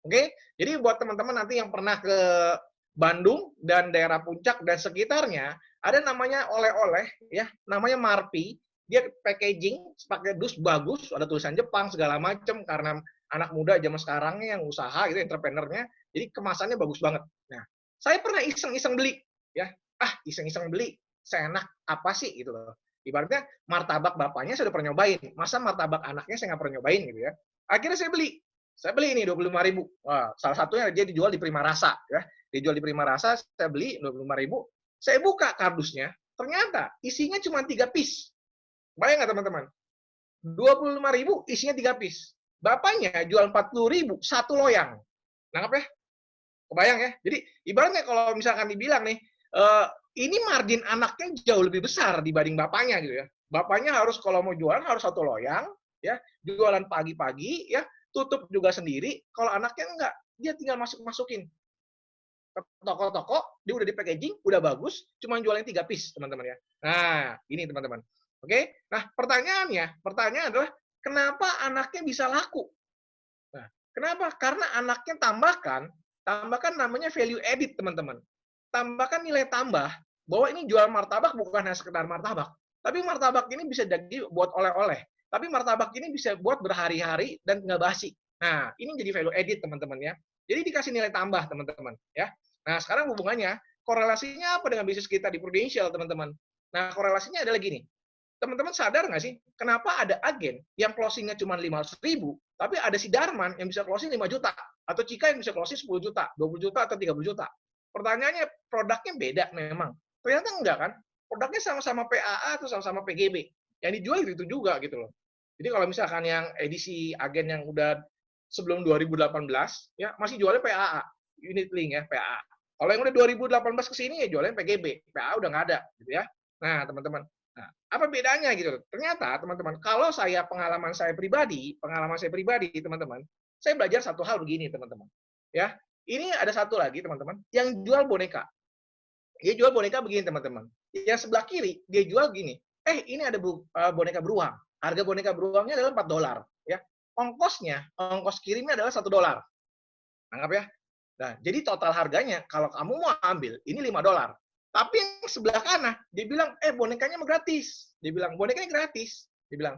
Oke? Jadi buat teman-teman nanti yang pernah ke Bandung dan daerah Puncak dan sekitarnya, ada namanya oleh-oleh ya, namanya Marpi. Dia packaging pakai dus bagus, ada tulisan Jepang segala macam karena anak muda zaman sekarangnya yang usaha itu entrepreneurnya, jadi kemasannya bagus banget. Nah, saya pernah iseng-iseng beli ya. Iseng-iseng beli, seenak apa sih gitu loh. Ibaratnya martabak bapaknya saya udah pernah nyobain, masa martabak anaknya saya nggak pernah nyobain gitu ya. Akhirnya saya beli. Saya beli ini 25.000. Wah, salah satunya dia dijual di Prima Rasa ya. Dijual di Prima Rasa, saya beli 25.000. Saya buka kardusnya, ternyata isinya cuma 3 piece. Bayang nggak teman-teman? 25.000 isinya 3 piece. Bapaknya jual 40.000 satu loyang. Nangkep ya? Kebayang ya? Jadi ibaratnya kalau misalkan dibilang nih, ini margin anaknya jauh lebih besar dibanding bapaknya gitu ya. Bapaknya harus kalau mau jualan harus satu loyang, ya, jualan pagi-pagi, ya, tutup juga sendiri. Kalau anaknya enggak, dia tinggal masuk-masukin ke toko-toko, dia udah di packaging, udah bagus, cuma jualnya 3 piece, teman-teman ya. Nah, ini teman-teman. Oke? Nah, pertanyaan adalah kenapa anaknya bisa laku? Nah, kenapa? Karena anaknya tambahkan namanya value added, teman-teman. Tambahkan nilai tambah bahwa ini jual martabak bukan hanya sekedar martabak, tapi martabak ini bisa jadi buat oleh-oleh. Tapi martabak ini bisa buat berhari-hari dan nggak basi. Nah, ini jadi value added, teman-teman ya. Jadi dikasih nilai tambah, teman-teman ya. Nah, sekarang hubungannya, korelasinya apa dengan bisnis kita di Prudential, teman-teman? Nah, korelasinya adalah gini. Teman-teman sadar nggak sih, kenapa ada agen yang closingnya cuma 500.000, tapi ada si Darman yang bisa closing 5 juta, atau Cika yang bisa closing 10 juta, 20 juta, atau 30 juta. Pertanyaannya, produknya beda memang. Ternyata enggak kan? Produknya sama-sama PAA atau sama-sama PGB. Yang dijual itu juga gitu loh. Jadi kalau misalkan yang edisi agen yang udah sebelum 2018, ya masih jualnya PAA, unit link ya, PAA. Kalau yang udah 2018 ke sini ya jualnya PGB, PAA udah nggak ada gitu ya. Nah, teman-teman, nah, apa bedanya gitu? Ternyata teman-teman, kalau pengalaman saya pribadi, teman-teman, saya belajar satu hal begini, teman-teman. Ya, ini ada satu lagi, teman-teman, yang jual boneka. Dia jual boneka begini, teman-teman. Yang sebelah kiri, dia jual gini. Ini ada boneka beruang. Harga boneka beruangnya adalah $4. Ya, ongkos kirimnya adalah $1. Anggap ya. Nah, jadi total harganya kalau kamu mau ambil ini $5. Tapi yang sebelah kanan dia bilang, bonekanya gratis. Dia bilang bonekanya gratis. Dia bilang,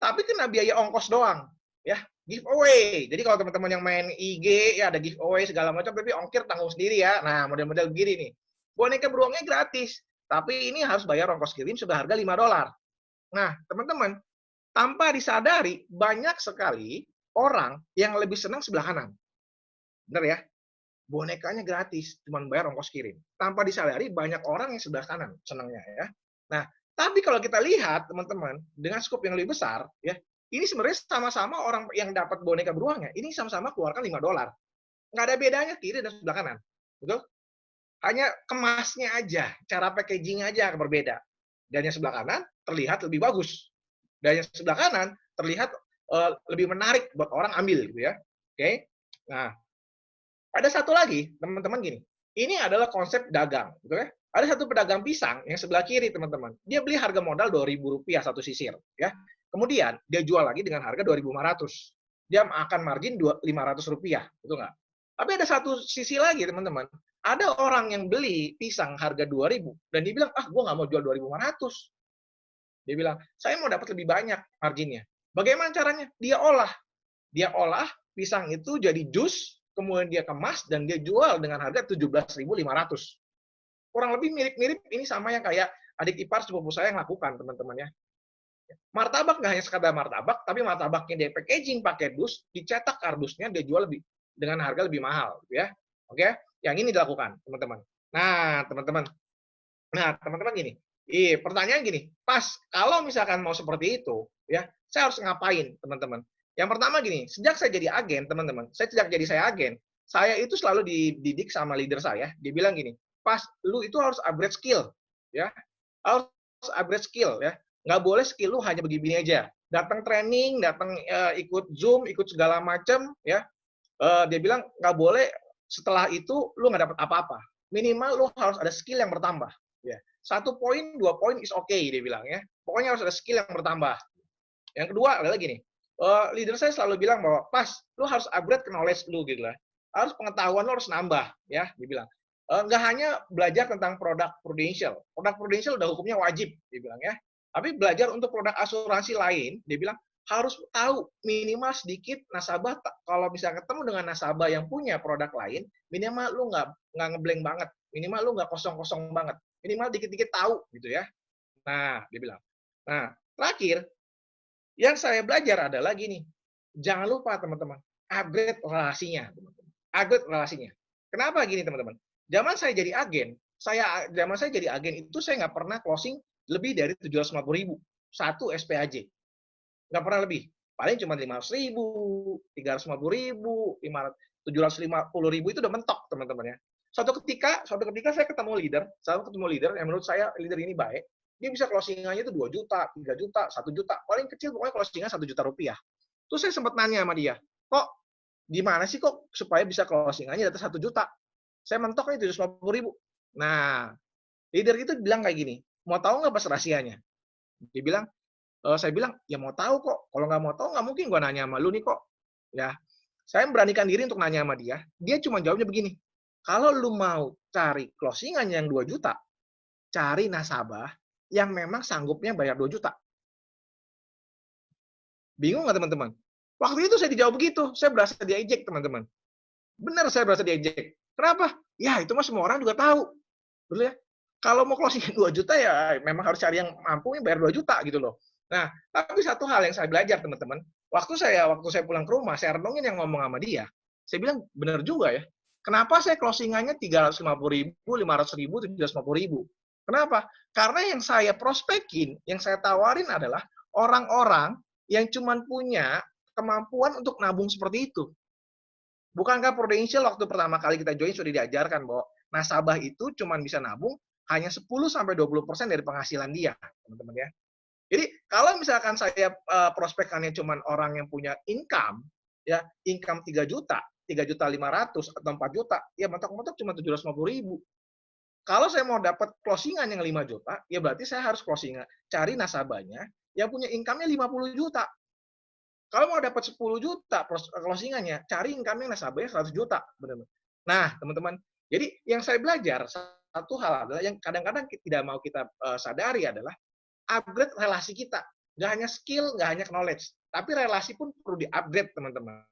tapi kena biaya ongkos doang, ya, giveaway. Jadi kalau teman-teman yang main IG ya ada giveaway segala macam, tapi ongkir tanggung sendiri ya. Nah, model-model begini nih. Boneka beruangnya gratis, tapi ini harus bayar ongkos kirim sudah harga $5. Nah, teman-teman, tanpa disadari banyak sekali orang yang lebih senang sebelah kanan. Benar ya? Bonekanya gratis, cuma bayar ongkos kirim. Tanpa disadari banyak orang yang sebelah kanan senangnya ya. Nah, tapi kalau kita lihat teman-teman dengan skop yang lebih besar ya, ini sebenarnya sama-sama orang yang dapat boneka beruangnya, ini sama-sama keluarkan $5. Nggak ada bedanya kiri dan sebelah kanan. Betul? Hanya kemasnya aja, cara packaging aja yang berbeda. Dan yang sebelah kanan terlihat lebih bagus. Dan yang sebelah kanan terlihat lebih menarik buat orang ambil gitu ya. Oke. Nah, ada satu lagi, teman-teman gini. Ini adalah konsep dagang, gitu ya. Ada satu pedagang pisang yang sebelah kiri, teman-teman. Dia beli harga modal Rp2.000 satu sisir, ya. Kemudian dia jual lagi dengan harga 2.500. Dia akan margin Rp500, betul nggak? Tapi ada satu sisi lagi, teman-teman. Ada orang yang beli pisang harga 2.000 dan dia bilang, gue nggak mau jual 2.500. Dia bilang, saya mau dapat lebih banyak marginnya. Bagaimana caranya? Dia olah pisang itu jadi jus, kemudian dia kemas dan dia jual dengan harga 17.500. Kurang lebih mirip-mirip ini sama yang kayak adik ipar sepupu saya yang lakukan, teman-teman ya. Martabak nggak hanya sekadar martabak, tapi martabaknya dia packaging pakai dus, dicetak kardusnya, dia jual lebih dengan harga lebih mahal, gitu ya. Oke, yang ini dilakukan, teman-teman. Nah, teman-teman gini. Pertanyaan gini, pas kalau misalkan mau seperti itu, ya, saya harus ngapain, teman-teman? Yang pertama gini, sejak saya jadi agen, teman-teman, saya itu selalu dididik sama leader saya. Dia bilang gini, pas lu itu harus upgrade skill, ya, harus upgrade skill, ya. Nggak boleh skill lu hanya begini aja. Datang training, datang ikut Zoom, ikut segala macam, ya. Dia bilang nggak boleh setelah itu lu nggak dapat apa-apa. Minimal lu harus ada skill yang bertambah. Ya. 1 poin, 2 poin is okay, dia bilang ya. Pokoknya harus ada skill yang bertambah. Yang kedua adalah gini, leader saya selalu bilang bahwa, "Pas, lu harus upgrade ke knowledge lu," gitu lah. Harus pengetahuan lu harus nambah, ya, dia bilang. Nggak hanya belajar tentang produk Prudential. Produk Prudential udah hukumnya wajib, dia bilang ya. Tapi belajar untuk produk asuransi lain, dia bilang, harus tahu minimal sedikit nasabah, kalau bisa ketemu dengan nasabah yang punya produk lain, minimal lu nggak ngeblank banget, minimal lu nggak kosong-kosong banget, minimal dikit-dikit tahu, gitu ya. Nah, dia bilang. Nah, terakhir, yang saya belajar adalah gini, jangan lupa teman-teman, upgrade relasinya, teman-teman. Upgrade relasinya. Kenapa gini teman-teman? Zaman saya jadi agen itu saya nggak pernah closing lebih dari 750.000 satu SPAJ, nggak pernah lebih. Paling cuma 500.000, 350.000, 750.000 itu udah mentok teman-teman ya. Suatu ketika saya ketemu leader yang menurut saya leader ini baik, dia bisa closingannya itu 2 juta, 3 juta, 1 juta, paling kecil pokoknya closingan 1 juta rupiah. Terus saya sempat nanya sama dia, kok gimana sih kok supaya bisa closingannya di atas 1 juta? Saya mentok nih 750.000. Nah, leader itu bilang kayak gini, mau tahu nggak pas rahasianya? Dia bilang, saya bilang, ya mau tahu kok. Kalau nggak mau tahu nggak mungkin gue nanya sama lu nih kok. Ya, saya memberanikan diri untuk nanya sama dia. Dia cuma jawabnya begini, kalau lu mau cari closingan yang 2 juta, cari nasabah yang memang sanggupnya bayar 2 juta. Bingung nggak teman-teman? Waktu itu saya dijawab begitu, saya berasa diejek teman-teman. Benar saya berasa diejek. Kenapa? Ya itu mah semua orang juga tahu. Betul ya? Kalau mau closing 2 juta ya memang harus cari yang mampu bayar 2 juta gitu loh. Nah, tapi satu hal yang saya belajar teman-teman, waktu saya pulang ke rumah, saya renungin yang ngomong sama dia. Saya bilang, benar juga ya. Kenapa saya closingannya 350.000, 500.000, 750.000? Kenapa? Karena yang saya prospekin, yang saya tawarin adalah orang-orang yang cuma punya kemampuan untuk nabung seperti itu. Bukankah Prudential waktu pertama kali kita join sudah diajarkan bahwa nasabah itu cuma bisa nabung hanya 10-20% dari penghasilan dia, teman-teman ya. Jadi kalau misalkan saya prospekannya cuma orang yang punya income, ya income 3 juta, 3.500.000 atau 4 juta, ya mentok-mentok cuma 750.000. Kalau saya mau dapat closingan yang 5 juta, ya berarti saya harus closingan, cari nasabahnya yang punya income-nya 50 juta. Kalau mau dapat 10 juta closingannya, cari income nasabahnya 100 juta. Benar. Nah, teman-teman, jadi yang saya belajar, satu hal adalah yang kadang-kadang tidak mau kita sadari adalah upgrade relasi kita. Nggak hanya skill, nggak hanya knowledge, tapi relasi pun perlu di-upgrade, teman-teman.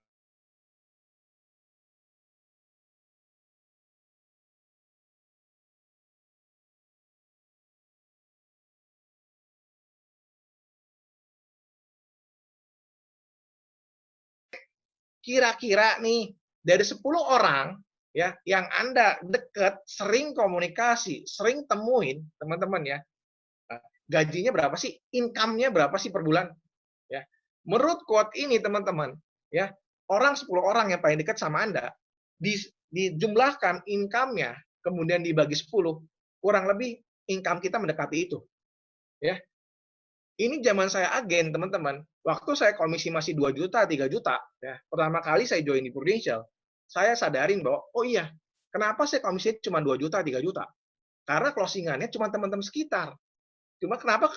Kira-kira nih, dari 10 orang ya yang Anda dekat, sering komunikasi, sering temuin, teman-teman ya, gajinya berapa sih? Income-nya berapa sih per bulan? Ya. Menurut quote ini teman-teman, ya, 10 orang yang paling dekat sama Anda, dijumlahkan income-nya, kemudian dibagi 10, kurang lebih income kita mendekati itu. Ya. Ini zaman saya agen, teman-teman. Waktu saya komisi masih 2 juta, 3 juta, ya, pertama kali saya join di Prudential, saya sadarin bahwa, oh iya, kenapa saya komisinya cuma 2 juta, 3 juta? Karena closingannya cuma teman-teman sekitar. Cuma kenapa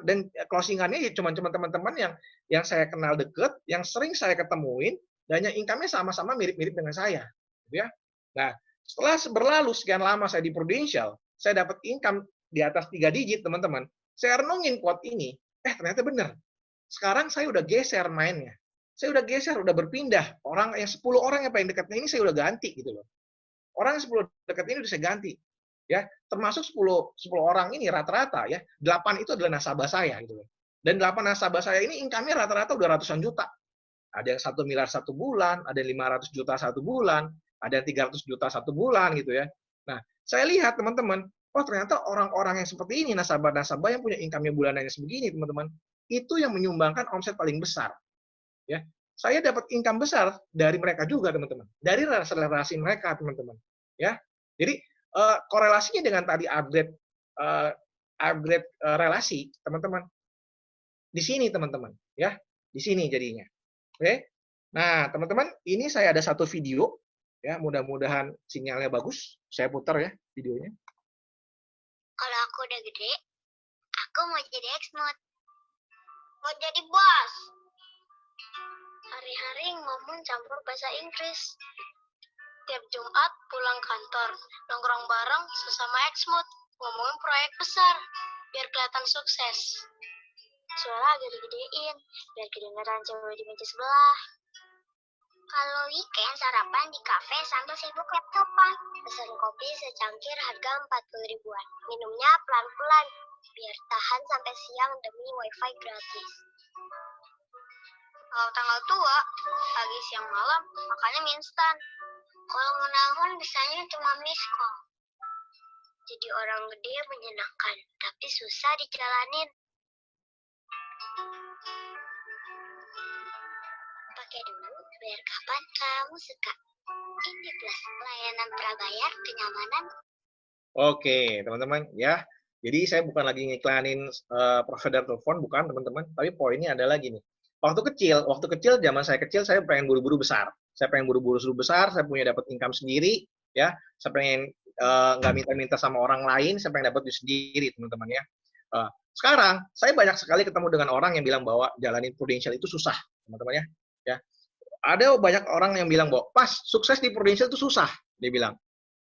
dan closingannya ya cuma teman-teman yang saya kenal deket, yang sering saya ketemuin, dan yang income-nya sama-sama mirip-mirip dengan saya, gitu ya. Nah, setelah berlalu sekian lama saya di Prudential, saya dapat income di atas 3 digit, teman-teman. Saya renungin quote ini, ternyata benar. Sekarang saya udah geser mainnya. Saya udah geser, udah berpindah. Orang yang 10 orang yang paling dekatnya ini saya udah ganti gitu loh. Orang yang 10 dekat ini udah saya ganti. Ya, termasuk 10 orang ini rata-rata ya, 8 itu adalah nasabah saya gitu loh. Dan 8 nasabah saya ini income-nya rata-rata udah ratusan juta. Ada yang 1 miliar satu bulan, ada yang 500 juta satu bulan, ada yang 300 juta satu bulan gitu ya. Nah, saya lihat teman-teman, oh ternyata orang-orang yang seperti ini, nasabah-nasabah yang punya income-nya bulanannya sebegini, teman-teman, itu yang menyumbangkan omset paling besar. Ya, saya dapat income besar dari mereka juga, teman-teman. Dari relasi mereka, teman-teman. Ya, jadi korelasinya dengan tadi upgrade relasi, teman-teman. Di sini, teman-teman. Ya, di sini jadinya. Oke. Nah, teman-teman, ini saya ada satu video. Ya, mudah-mudahan sinyalnya bagus. Saya putar ya videonya. Kalau aku udah gede, aku mau jadi Exmod. Mau jadi bos. Hari-hari ngomong campur bahasa Inggris. Tiap Jumat pulang kantor, nongkrong bareng sesama Exmut, ngomongin proyek besar, biar kelihatan sukses. Suara agak digedein, biar kedengeran cewek di meja sebelah. Kalau weekend sarapan di kafe sambil sibuk laptopan. Pesan kopi secangkir harga 40 ribuan. Minumnya pelan-pelan, biar tahan sampai siang demi wifi gratis. Kalau tanggal tua, pagi siang malam, makannya mie instan. Kalau mau nelfon bisanya cuma miss call. Jadi orang gede menyenangkan, tapi susah dijalanin. Pakai dulu, bayar kapan kamu suka. Ini Plus, layanan prabayar, kenyamanan. Oke, teman-teman ya. Jadi saya bukan lagi ngiklanin provider telepon, bukan teman-teman. Tapi poinnya adalah gini. Waktu kecil, zaman saya kecil, saya pengen buru-buru besar. Saya pengen buru-buru besar, saya punya dapat income sendiri, ya. Saya pengen nggak minta-minta sama orang lain, saya pengen dapat duit sendiri, teman-teman ya. Sekarang, saya banyak sekali ketemu dengan orang yang bilang bahwa jalanin Prudential itu susah, teman-teman ya. Ya. Ada banyak orang yang bilang bahwa pas sukses di Prudential itu susah, dia bilang.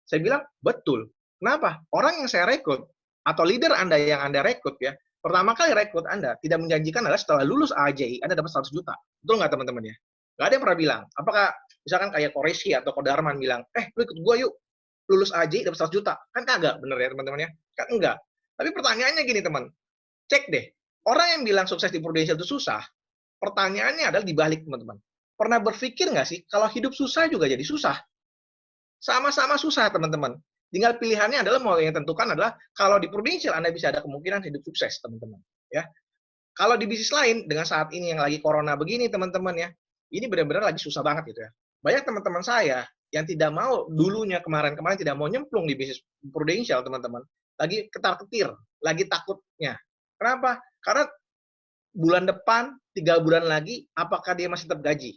Saya bilang, betul. Kenapa? Orang yang saya rekrut, atau leader Anda yang Anda rekrut ya, pertama kali rekrut Anda tidak menjanjikan adalah setelah lulus AJI, Anda dapat 100 juta. Betul nggak teman-teman ya? Nggak ada yang pernah bilang. Apakah misalkan kayak Koreshi atau Kodarman bilang, lu ikut gua yuk, lulus AJI dapat 100 juta. Kan kagak, bener ya teman-teman ya? Kan enggak. Tapi pertanyaannya gini teman, cek deh, orang yang bilang sukses di Prudential itu susah, pertanyaannya adalah dibalik teman-teman. Pernah berpikir nggak sih, kalau hidup susah juga jadi susah? Sama-sama susah, teman-teman. Tinggal pilihannya adalah mau yang tentukan adalah kalau di Prudential Anda bisa ada kemungkinan hidup sukses, teman-teman. Ya. Kalau di bisnis lain dengan saat ini yang lagi corona begini, teman-teman ya, ini benar-benar lagi susah banget gitu ya. Banyak teman-teman saya yang tidak mau dulunya kemarin-kemarin tidak mau nyemplung di bisnis Prudential, teman-teman. Lagi ketar-ketir, lagi takutnya. Kenapa? Karena bulan depan, 3 bulan lagi, apakah dia masih tetap gaji?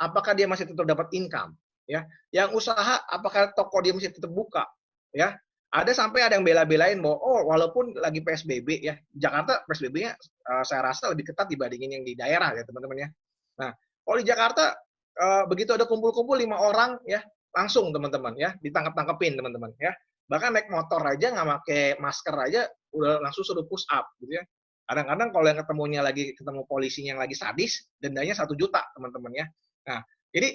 Apakah dia masih tetap dapat income? Ya, yang usaha apakah toko dia masih tetap buka? Ya, ada yang bela-belain bahwa walaupun lagi PSBB ya, Jakarta PSBB-nya saya rasa lebih ketat dibandingin yang di daerah ya teman-teman ya. Nah, kalau di Jakarta begitu ada kumpul-kumpul 5 orang ya, langsung teman-teman ya ditangkap-tangkepin teman-teman ya. Bahkan naik motor aja nggak pakai masker aja udah langsung suruh push up gitu ya. Kadang-kadang kalau yang ketemu polisinya yang lagi sadis, dendanya 1 juta teman-teman ya. Nah, jadi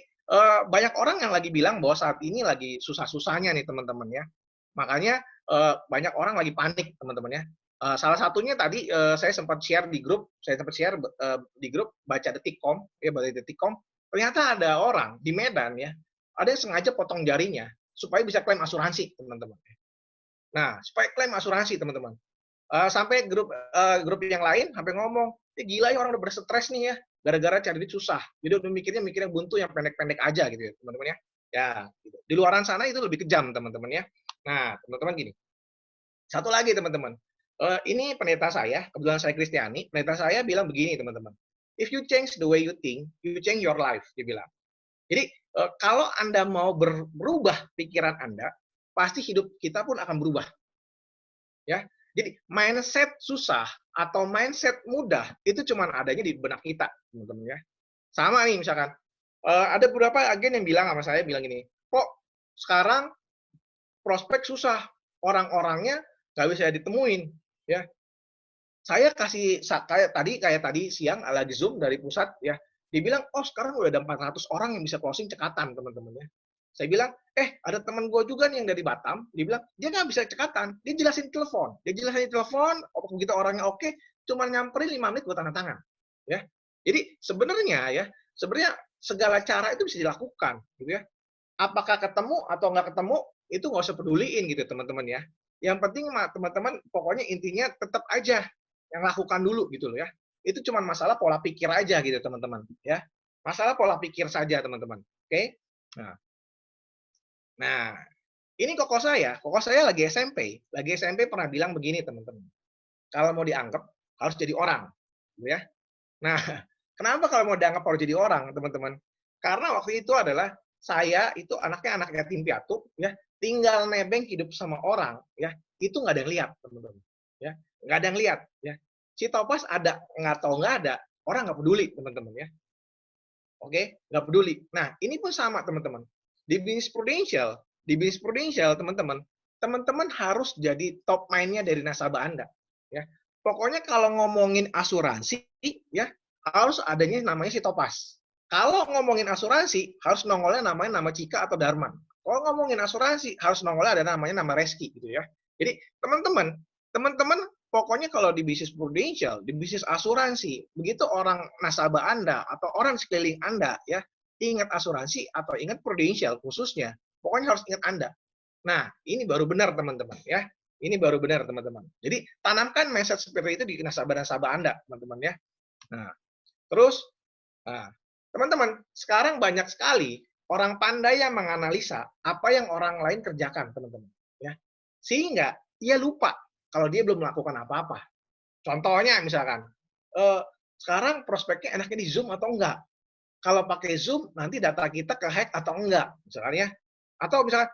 banyak orang yang lagi bilang bahwa saat ini lagi susah-susahnya nih teman-teman ya. Makanya banyak orang lagi panik teman-teman ya. Salah satunya tadi saya sempat share di grup, baca detikcom, ya baca detikcom. Ternyata ada orang di Medan ya, ada yang sengaja potong jarinya supaya bisa klaim asuransi teman-teman. Nah, supaya klaim asuransi teman-teman. Sampai grup yang lain sampai ngomong, gila ya orang udah berstres nih ya, gara-gara cari duit susah. Jadi udah mikirnya buntu yang pendek-pendek aja gitu ya, teman-teman ya. Ya, gitu. Di luaran sana itu lebih kejam, teman-teman ya. Nah, teman-teman gini. Satu lagi, teman-teman. Ini pendeta saya, kebetulan saya Kristiani, pendeta saya bilang begini, teman-teman. If you change the way you think, you change your life, dia bilang. Jadi, kalau Anda mau berubah pikiran Anda, pasti hidup kita pun akan berubah. Ya, jadi mindset susah atau mindset mudah itu cuma adanya di benak kita, teman-teman ya. Sama nih misalkan ada beberapa agen yang bilang sama saya bilang gini, kok sekarang prospek susah, orang-orangnya nggak bisa ditemuin, ya. Saya kasih kayak tadi siang lagi Zoom dari pusat ya, dibilang, oh sekarang udah ada 400 orang yang bisa closing cekatan teman-teman ya. Saya bilang, ada teman gue juga nih yang dari Batam, dia bilang, dia nggak bisa cekatan, dia jelasin telepon, begitu orangnya oke, cuma nyamperin 5 menit buat tanda tangan, ya. Jadi sebenarnya segala cara itu bisa dilakukan, gitu ya. Apakah ketemu atau nggak ketemu, itu nggak usah peduliin gitu teman-teman ya. Yang penting teman-teman pokoknya intinya tetap aja yang lakukan dulu gitu loh ya. Itu cuma masalah pola pikir aja gitu teman-teman ya. Masalah pola pikir saja teman-teman. Oke? Nah, ini koko saya lagi SMP. Lagi SMP pernah bilang begini teman-teman. Kalau mau dianggap harus jadi orang, gitu ya. Nah, kenapa kalau mau dianggap harus jadi orang, teman-teman? Karena waktu itu adalah saya itu anaknya anak yatim piatu, ya, tinggal nebeng hidup sama orang, ya, itu nggak ada yang lihat, teman-teman, ya, nggak ada yang lihat, ya. Si Topas ada, nggak tahu nggak ada, orang nggak peduli, teman-teman, ya. Oke, nggak peduli. Nah, ini pun sama teman-teman. Di bisnis prudensial teman-teman, teman-teman harus jadi top mind-nya dari nasabah Anda. Ya, pokoknya kalau ngomongin asuransi, ya harus adanya namanya si Topas. Kalau ngomongin asuransi, harus nongolnya namanya nama Cika atau Darman. Kalau ngomongin asuransi, harus nongolnya ada namanya nama Reski gitu ya. Jadi teman-teman pokoknya kalau di bisnis prudensial, di bisnis asuransi, begitu orang nasabah Anda atau orang sekeliling Anda ya, ingat asuransi atau ingat prudensial khususnya, pokoknya harus ingat Anda. Nah, ini baru benar teman-teman ya. Ini baru benar teman-teman. Jadi tanamkan mindset seperti itu di nasabah-nasabah Anda, teman-teman ya. Nah, terus nah, teman-teman, sekarang banyak sekali orang pandai yang menganalisa apa yang orang lain kerjakan, teman-teman. Ya, sehingga dia lupa kalau dia belum melakukan apa-apa. Contohnya misalkan, eh, sekarang prospeknya enaknya di Zoom atau enggak? Kalau pakai Zoom, nanti data kita ke-hack atau enggak, misalnya. Atau misalkan,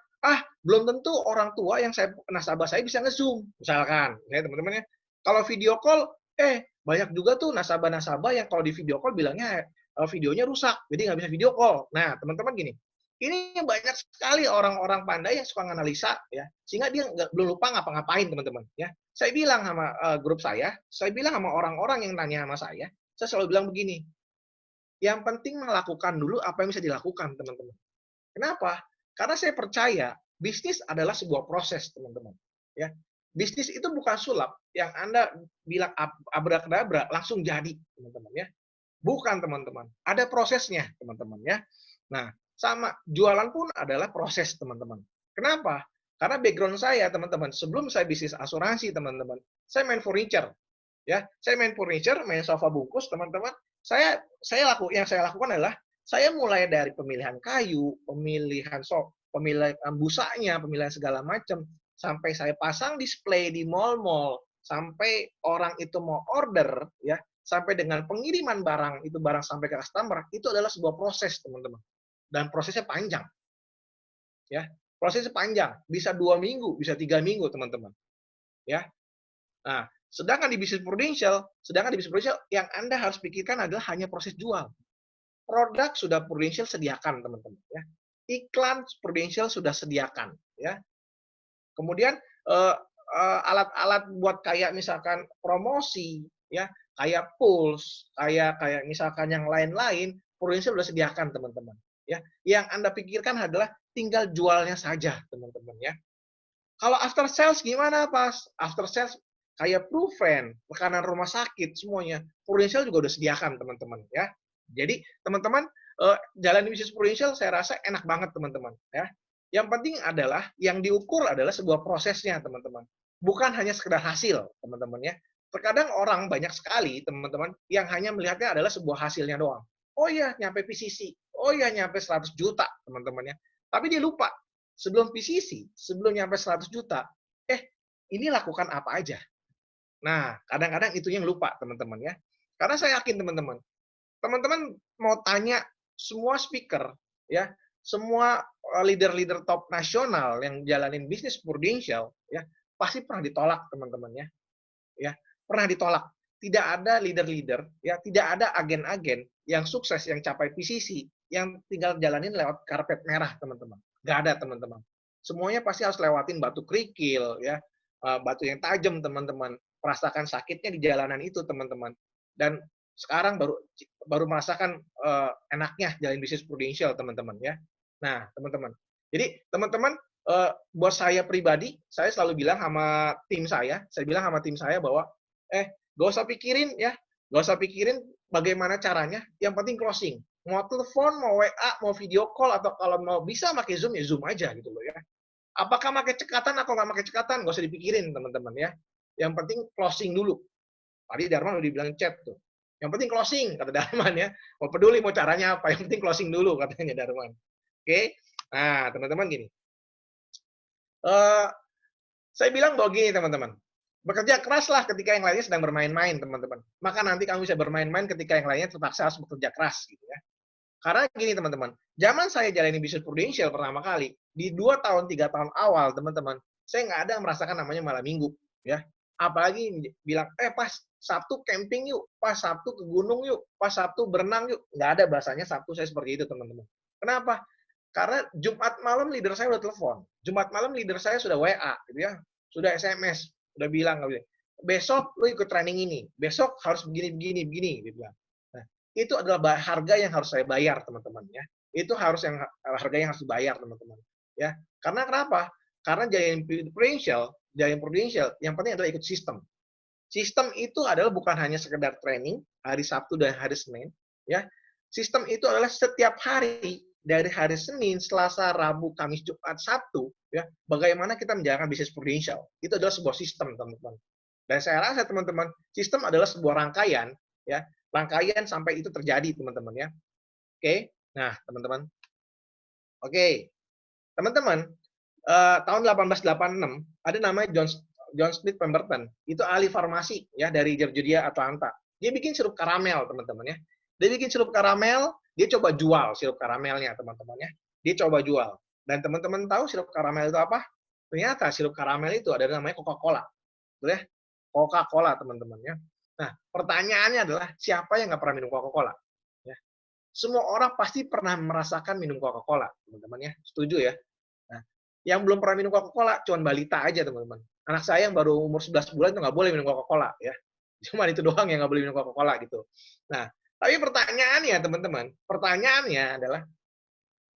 belum tentu orang tua yang nasabah saya bisa nge-Zoom, misalkan. Ya, teman-teman ya. Kalau video call, banyak juga tuh nasabah-nasabah yang kalau di video call bilangnya videonya rusak, jadi nggak bisa video call. Nah, teman-teman gini, ini banyak sekali orang-orang pandai yang suka nganalisa, ya, sehingga dia belum lupa ngapa-ngapain, teman-teman. Ya, saya bilang sama grup saya bilang sama orang-orang yang nanya sama saya selalu bilang begini, yang penting melakukan dulu apa yang bisa dilakukan, teman-teman. Kenapa? Karena saya percaya bisnis adalah sebuah proses, teman-teman. Ya, bisnis itu bukan sulap yang Anda bilang abrakadabra langsung jadi, teman-teman ya. Bukan, teman-teman. Ada prosesnya, teman-teman ya. Nah, sama jualan pun adalah proses, teman-teman. Kenapa? Karena background saya, teman-teman, sebelum saya bisnis asuransi, teman-teman, saya main furniture. Ya, saya main furniture, main sofa bungkus, teman-teman. Yang saya lakukan adalah saya mulai dari pemilihan kayu, pemilihan busanya, pemilihan segala macam, sampai saya pasang display di mall-mall, sampai orang itu mau order, ya, sampai dengan pengiriman barang, itu barang sampai ke customer, itu adalah sebuah proses, teman-teman. Dan prosesnya panjang. Ya, prosesnya panjang. Bisa 2 minggu, bisa 3 minggu, teman-teman. Ya, nah, sedangkan di bisnis prudensial yang Anda harus pikirkan adalah hanya proses jual. Produk sudah prudensial sediakan, teman-teman. Ya. Iklan prudensial sudah sediakan. Ya. Kemudian alat-alat buat kayak misalkan promosi, ya, kayak Pulse, kayak misalkan yang lain-lain, prudensial sudah sediakan, teman-teman. Ya. Yang Anda pikirkan adalah tinggal jualnya saja, teman-teman. Ya. Kalau after sales gimana, Pas? After sales kayak Proven, rekanan rumah sakit, semuanya. Prudensial juga udah sediakan, teman-teman. Ya. Jadi, teman-teman, jalan bisnis prudensial saya rasa enak banget, teman-teman. Ya. Yang penting adalah, yang diukur adalah sebuah prosesnya, teman-teman. Bukan hanya sekedar hasil, teman-teman. Ya. Terkadang orang banyak sekali, teman-teman, yang hanya melihatnya adalah sebuah hasilnya doang. Oh iya, nyampe PCC. Oh iya, nyampe 100 juta, teman-teman. Ya. Tapi dia lupa, sebelum PCC, sebelum nyampe 100 juta, ini lakukan apa aja. Nah, kadang-kadang itu yang lupa, teman-teman ya. Karena saya yakin, teman-teman mau tanya semua speaker, ya, semua leader-leader top nasional yang jalanin bisnis prudensial, ya, pasti pernah ditolak, teman-teman ya. Ya, pernah ditolak. Tidak ada leader-leader, ya, tidak ada agen-agen yang sukses, yang capai PCC, yang tinggal jalanin lewat karpet merah, teman-teman. Nggak ada, teman-teman. Semuanya pasti harus lewatin batu kerikil, ya, batu yang tajam, teman-teman. Merasakan sakitnya di jalanan itu, teman-teman. Dan sekarang baru merasakan enaknya jalan bisnis prudensial, teman-teman ya. Nah, teman-teman. Jadi, teman-teman, buat saya pribadi, saya selalu bilang sama tim saya bahwa gak usah pikirin ya, gak usah pikirin bagaimana caranya, yang penting closing. Mau telepon, mau WA, mau video call, atau kalau mau bisa pakai Zoom, ya Zoom aja gitu loh ya. Apakah pakai cekatan atau nggak pakai cekatan, gak usah dipikirin, teman-teman ya. Yang penting closing dulu. Tadi Darman udah dibilang chat tuh. Yang penting closing, kata Darman ya. Mau peduli mau caranya apa, yang penting closing dulu, katanya Darman. Oke? Nah, teman-teman gini. Saya bilang bahwa gini, teman-teman. Bekerja keraslah ketika yang lainnya sedang bermain-main, teman-teman. Maka nanti kamu bisa bermain-main ketika yang lainnya terpaksa harus bekerja keras, gitu ya. Karena gini, teman-teman. Zaman saya jalani bisnis prudensial pertama kali, di 2 tahun, 3 tahun awal, teman-teman, saya nggak ada merasakan namanya malam minggu, ya. Apalagi bilang, Pas, Sabtu camping yuk, pas Sabtu ke gunung yuk, pas Sabtu berenang yuk. Nggak ada bahasanya Sabtu saya seperti itu, teman-teman. Kenapa? Karena Jumat malam leader saya udah telepon. Jumat malam leader saya sudah WA, gitu ya. Sudah SMS, udah bilang, besok lu ikut training ini, besok harus begini, begini, begini, dia bilang. Nah, itu adalah harga yang harus saya bayar, teman-teman, ya. Itu harga yang harus dibayar, teman-teman. Ya, karena kenapa? Karena Giant Prudential, yang penting adalah ikut sistem. Sistem itu adalah bukan hanya sekedar training hari Sabtu dan hari Senin, ya. Sistem itu adalah setiap hari dari hari Senin, Selasa, Rabu, Kamis, Jumat, Sabtu, ya. Bagaimana kita menjalankan bisnis Prudential. Itu adalah sebuah sistem, teman-teman. Dan saya rasa teman-teman, sistem adalah sebuah rangkaian, ya. Rangkaian sampai itu terjadi, teman-teman, ya. Oke. Nah, teman-teman. Oke. Teman-teman, tahun 1886 ada namanya John Smith Pemberton. Itu ahli farmasi ya dari Georgia Atlanta. Dia bikin sirup karamel, teman-teman ya. Dia bikin sirup karamel, dia coba jual sirup karamelnya, teman-teman ya. Dia coba jual. Dan teman-teman tahu sirup karamel itu apa? Ternyata sirup karamel itu ada namanya Coca-Cola. Betul ya? Coca-Cola, teman-teman ya. Nah, pertanyaannya adalah siapa yang nggak pernah minum Coca-Cola? Ya. Semua orang pasti pernah merasakan minum Coca-Cola, teman-teman ya. Setuju ya? Nah, yang belum pernah minum Coca-Cola cuma balita aja, teman-teman. Anak saya yang baru umur 11 bulan itu nggak boleh minum Coca-Cola ya. Cuma itu doang yang nggak boleh minum Coca-Cola gitu. Nah, tapi pertanyaannya, teman-teman, pertanyaannya adalah,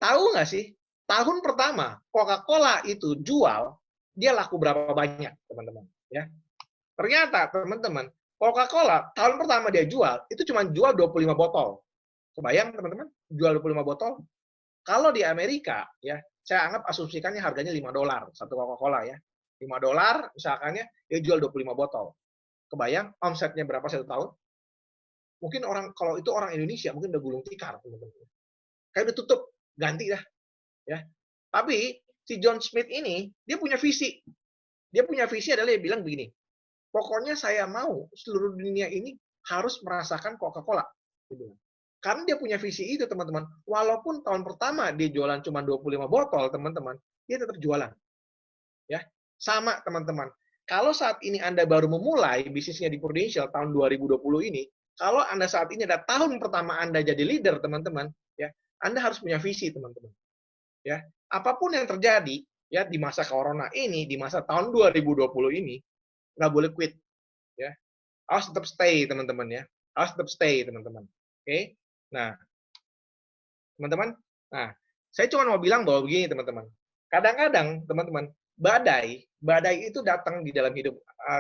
tahu nggak sih, tahun pertama Coca-Cola itu jual, dia laku berapa banyak, teman-teman? Ya. Ternyata, teman-teman, Coca-Cola tahun pertama dia jual, itu cuma jual 25 botol. Kebayang, teman-teman? Jual 25 botol. Kalau di Amerika, ya, saya anggap asumsikannya harganya $5 satu Coca-Cola ya. $5 misalkannya dia jual 25 botol. Kebayang omsetnya berapa satu tahun? Mungkin kalau itu orang Indonesia mungkin udah gulung tikar, teman-teman. Kayak udah tutup, ganti dah, ya. Tapi si John Smith ini dia punya visi. Dia punya visi adalah dia bilang begini, pokoknya saya mau seluruh dunia ini harus merasakan Coca-Cola. Karena dia punya visi itu, teman-teman. Walaupun tahun pertama dia jualan cuma 25 botol, teman-teman, dia tetap jualan. Ya, sama, teman-teman. Kalau saat ini Anda baru memulai bisnisnya di Prudential tahun 2020 ini, kalau Anda saat ini ada tahun pertama Anda jadi leader, teman-teman, ya, Anda harus punya visi, teman-teman. Ya, apapun yang terjadi ya di masa corona ini, di masa tahun 2020 ini, nggak boleh quit. Ya, harus tetap stay, teman-teman ya. Harus tetap stay, teman-teman. Oke. Nah, teman-teman, saya cuma mau bilang bahwa begini, teman-teman. Kadang-kadang, teman-teman, badai itu datang di dalam hidup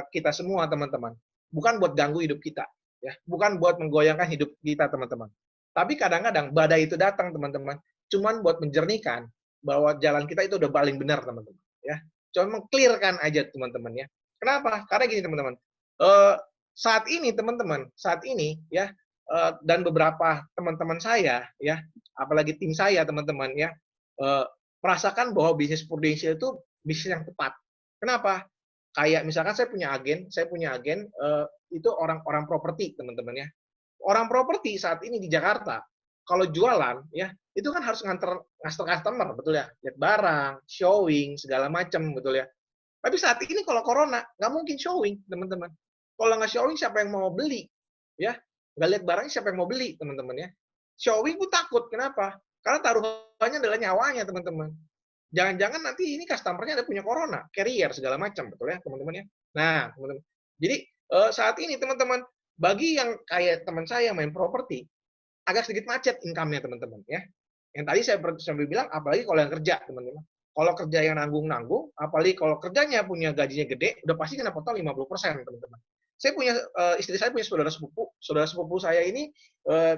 kita semua, teman-teman. Bukan buat ganggu hidup kita, ya. Bukan buat menggoyangkan hidup kita, teman-teman. Tapi kadang-kadang badai itu datang, teman-teman, cuman buat menjernihkan bahwa jalan kita itu udah paling benar, teman-teman. Ya, cuma mengclearkan aja, teman-teman ya. Kenapa? Karena gini, teman-teman. Saat ini ya, dan beberapa teman-teman saya ya, apalagi tim saya, teman-teman ya, merasakan bahwa bisnis Prudential itu bisnis yang tepat. Kenapa? Kayak misalkan saya punya agen itu orang properti, teman-teman ya. Orang properti saat ini di Jakarta, kalau jualan ya, itu kan harus nganter customer, betul ya, lihat barang, showing segala macam, betul ya. Tapi saat ini kalau corona nggak mungkin showing, teman-teman. Kalau nggak showing, siapa yang mau beli? Ya, nggak lihat barangnya, siapa yang mau beli, teman-teman ya. Showing pun takut, kenapa? Karena taruhannya adalah nyawanya, teman-teman. Jangan-jangan nanti ini customer-nya ada punya corona, carrier segala macam, betul ya, teman-teman ya. Nah, teman-teman. Jadi saat ini, teman-teman, bagi yang kayak teman saya main properti, agak sedikit macet income-nya, teman-teman ya. Yang tadi saya sambil bilang, apalagi kalau yang kerja, teman-teman. Kalau kerja yang nanggung-nanggung, apalagi kalau kerjanya punya gajinya gede, udah pasti kena potong 50%, teman-teman. Saya punya istri saya punya saudara sepupu. Saudara sepupu saya ini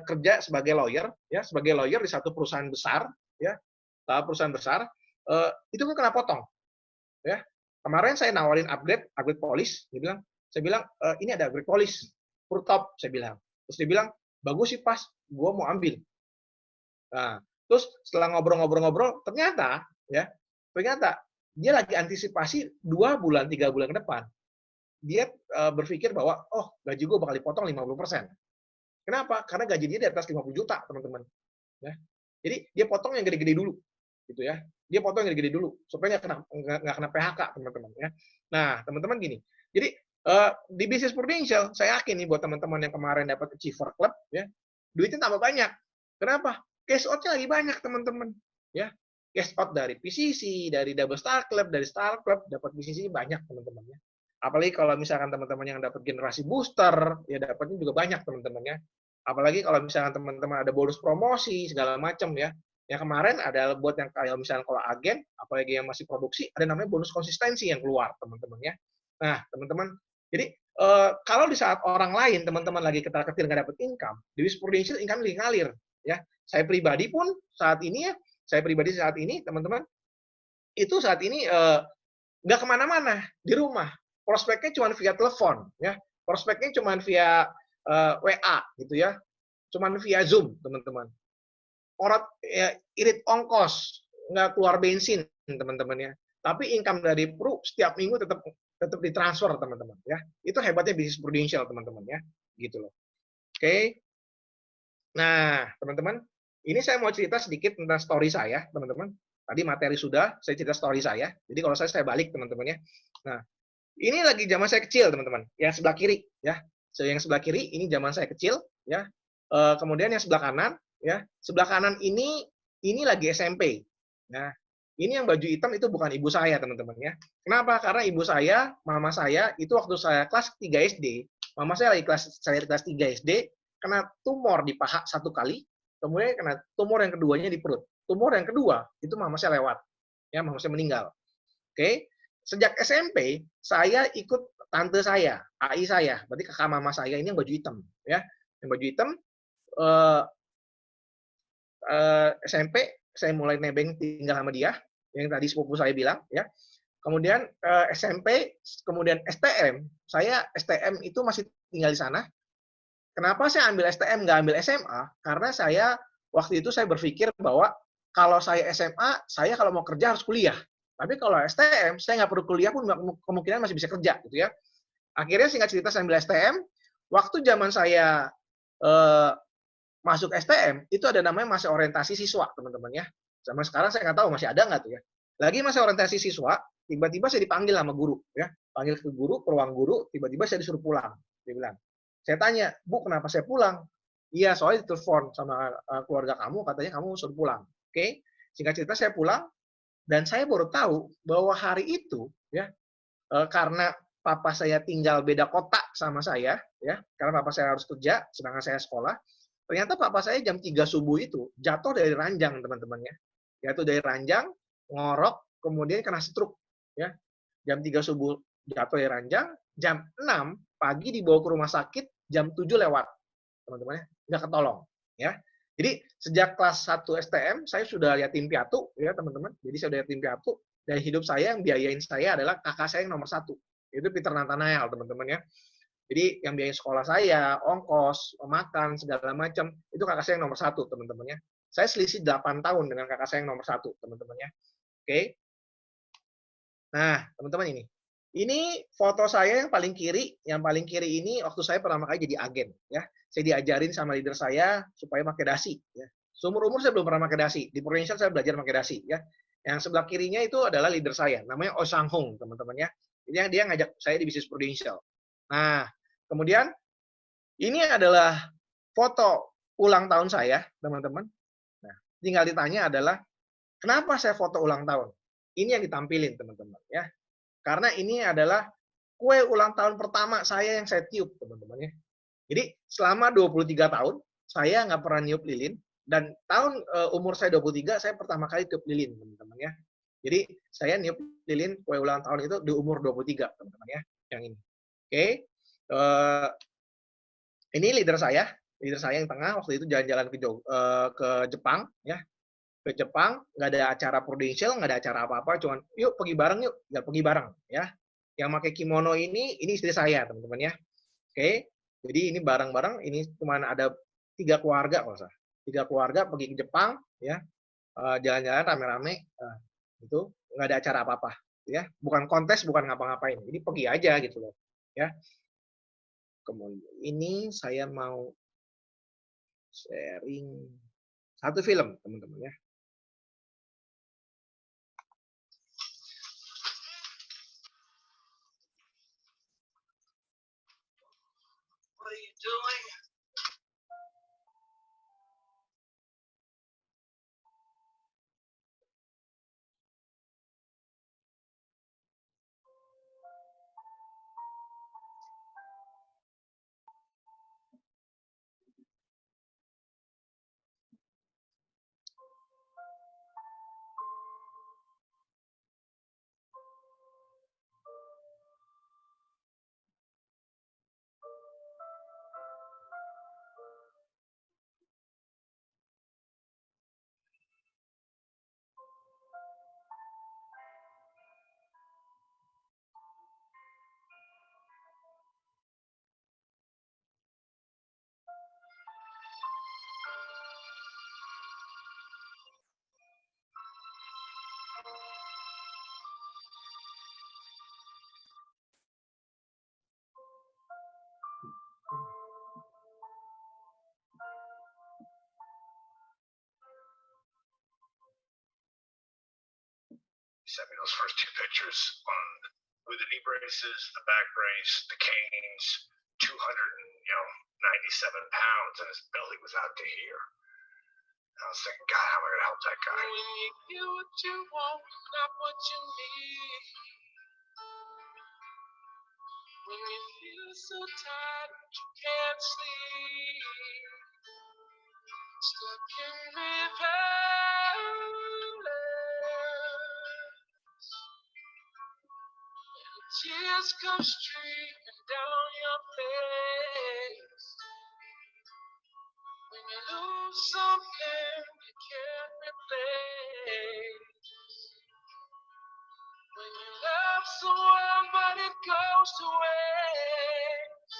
kerja sebagai lawyer, ya, sebagai lawyer di satu perusahaan besar, ya, perusahaan besar. Itu kan kena potong, ya. Kemarin saya nawarin upgrade polish, saya bilang ini ada upgrade polish, full top, saya bilang. Terus dia bilang, bagus sih pas, gue mau ambil. Nah, terus setelah ngobrol-ngobrol, ternyata dia lagi antisipasi 2 bulan, 3 bulan ke depan. Dia berpikir bahwa, oh, gaji gue bakal dipotong 50%. Kenapa? Karena gaji dia di atas 50 juta, teman-teman. Ya. Jadi dia potong yang gede-gede dulu, gitu ya. Dia potong yang gede-gede dulu supaya nggak kena PHK, teman-teman. Ya. Nah, teman-teman gini. Jadi Di bisnis Prudential, saya yakin nih buat teman-teman yang kemarin dapat Achiever Club, ya, duitnya tambah banyak. Kenapa? Cash out-nya lagi banyak, teman-teman. Ya, cash out dari PCC, dari Double Star Club, dari Star Club, dapat PCC banyak, teman-teman. Ya. Apalagi kalau misalkan teman-teman yang dapat generasi booster, ya dapatnya juga banyak, teman-teman. Ya. Apalagi kalau misalkan teman-teman ada bonus promosi, segala macam, ya. Yang kemarin ada buat yang kayak misalnya kalau agen, apalagi yang masih produksi, ada namanya bonus konsistensi yang keluar, teman-teman. Ya. Nah, teman-teman, jadi kalau di saat orang lain teman-teman lagi ketar-ketir nggak dapat income, di Wis Prudential income lagi ngalir, ya. Saya pribadi pun saat ini ya, teman-teman, itu saat ini nggak kemana-mana di rumah. Prospeknya cuma via telepon, ya. Prospeknya cuma via WA gitu ya, cuma via Zoom, teman-teman. Orang ya, irit ongkos, nggak keluar bensin, teman-teman ya. Tapi income dari Pru setiap minggu tetap ditransfer, teman-teman ya. Itu hebatnya bisnis Prudential, teman-teman ya. Gitu loh. Oke. Nah, teman-teman, ini saya mau cerita sedikit tentang story saya, teman-teman. Tadi materi sudah, saya cerita story saya. Jadi kalau saya balik, teman-teman ya. Nah, ini lagi zaman saya kecil, teman-teman. Yang sebelah kiri, ya. Yang sebelah kiri ini zaman saya kecil, ya. Kemudian yang sebelah kanan, ya. Sebelah kanan ini lagi SMP. Nah, ini yang baju hitam itu bukan ibu saya, teman-teman ya. Kenapa? Karena ibu saya, mama saya itu waktu saya kelas 3 SD, mama saya lagi kelas 3 SD, kena tumor di paha satu kali, kemudian kena tumor yang keduanya di perut. Tumor yang kedua itu mama saya lewat, ya, mama saya meninggal. Oke, sejak SMP saya ikut tante saya, AI saya, berarti kakak mama saya ini yang baju hitam, ya, yang baju hitam. eh, SMP saya mulai nebeng tinggal sama dia, yang tadi sepupu saya bilang, ya. Kemudian SMP, kemudian STM, saya STM itu masih tinggal di sana. Kenapa saya ambil STM nggak ambil SMA? Karena saya waktu itu saya berpikir bahwa kalau saya SMA, saya kalau mau kerja harus kuliah. Tapi kalau STM, saya nggak perlu kuliah pun kemungkinan masih bisa kerja, gitu ya. Akhirnya singkat cerita saya ambil STM. Waktu zaman saya eh, masuk STM, itu ada namanya masa orientasi siswa, teman-teman ya. Sama sekarang saya nggak tahu masih ada nggak tuh ya. Lagi masa orientasi siswa, tiba-tiba saya dipanggil sama guru, ya. Panggil ke guru, ke ruang guru, tiba-tiba saya disuruh pulang. Dia bilang, saya tanya, Bu, kenapa saya pulang? Iya, soalnya ditelepon sama keluarga kamu, katanya kamu suruh pulang. Oke, singkat cerita saya pulang, dan saya baru tahu bahwa hari itu, ya, karena papa saya tinggal beda kota sama saya, ya, karena papa saya harus kerja, sedangkan saya sekolah. Ternyata papa saya jam 3 subuh itu jatuh dari ranjang, teman-teman ya. Jatuh dari ranjang, ngorok, kemudian kena stroke, ya. Jam 3 subuh jatuh dari ranjang, jam 6 pagi dibawa ke rumah sakit, jam 7 lewat, teman-teman ya. Nggak ketolong, ya. Jadi sejak kelas 1 STM saya sudah yatim piatu, ya teman-teman. Jadi saya sudah yatim piatu, dan hidup saya yang biayain saya adalah kakak saya yang nomor 1, yaitu Peter Nathanael, teman-teman ya. Jadi yang biaya sekolah saya, ongkos, makan, segala macam, itu kakak saya yang nomor 1, teman-teman ya. Saya selisih 8 tahun dengan kakak saya yang nomor 1, teman-teman ya. Oke. Nah, teman-teman ini. Ini foto saya yang paling kiri ini waktu saya pertama kali jadi agen ya. Saya diajarin sama leader saya supaya pakai dasi ya. Seumur-umur saya belum pernah pakai dasi. Di Prudential saya belajar pakai dasi ya. Yang sebelah kirinya itu adalah leader saya, namanya Oh Sang Hong, teman-teman ya. Ini yang dia ngajak saya di bisnis Prudential. Nah, kemudian ini adalah foto ulang tahun saya, teman-teman. Nah, tinggal ditanya adalah kenapa saya foto ulang tahun? Ini yang ditampilin, teman-teman ya. Karena ini adalah kue ulang tahun pertama saya yang saya tiup, teman-teman ya. Jadi selama 23 tahun saya nggak pernah niup lilin, dan tahun umur saya 23 saya pertama kali tiup lilin, teman-teman ya. Jadi saya niup lilin kue ulang tahun itu di umur 23, teman-teman ya, yang ini. Oke. Ini leader saya yang tengah waktu itu jalan-jalan ke Jepang ya, ke Jepang, nggak ada acara Prudential, nggak ada acara apa-apa, cuman yuk pergi bareng yuk, nggak pergi bareng ya. Yang pakai kimono ini istri saya, teman-teman ya. Oke, jadi ini bareng-bareng, ini cuma ada 3 keluarga kalau saya. 3 keluarga pergi ke Jepang ya, jalan-jalan rame-rame, itu nggak ada acara apa-apa ya, bukan kontes, bukan ngapa-ngapain, jadi pergi aja gitu loh ya. Kemudian ini saya mau sharing satu film, teman-teman ya. Sent me those first two pictures on with the knee braces, the back brace, the canes, 297 pounds, and his belly was out to here. I was thinking, God, how am I going to help that guy? When you get what you want, not what you need. When you feel so tired that you can't sleep. Stuck in reverse. Tears come streaming down your face. When you lose something you can't replace. When you love someone but it goes to waste.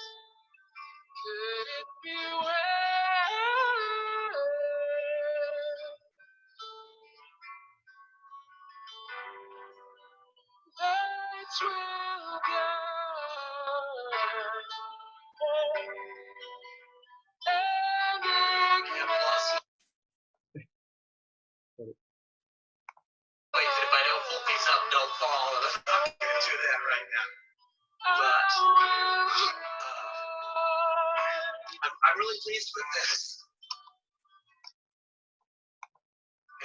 Could it be worse? Lights will go. If I don't hold these up, don't fall. I'm going to do that right now. But I'm really pleased with this.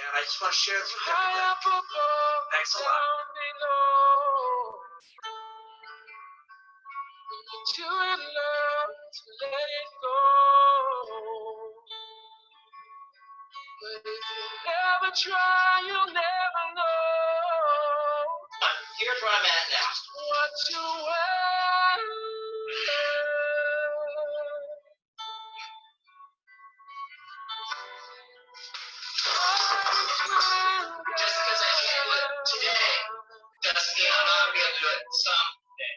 And I just want to share this with everybody. Thanks a lot. Too in love to let it go. But if you never try, you'll never know. Here's where I'm at now. What you want. Just because I can't do it today doesn't mean I'm not going to do it someday.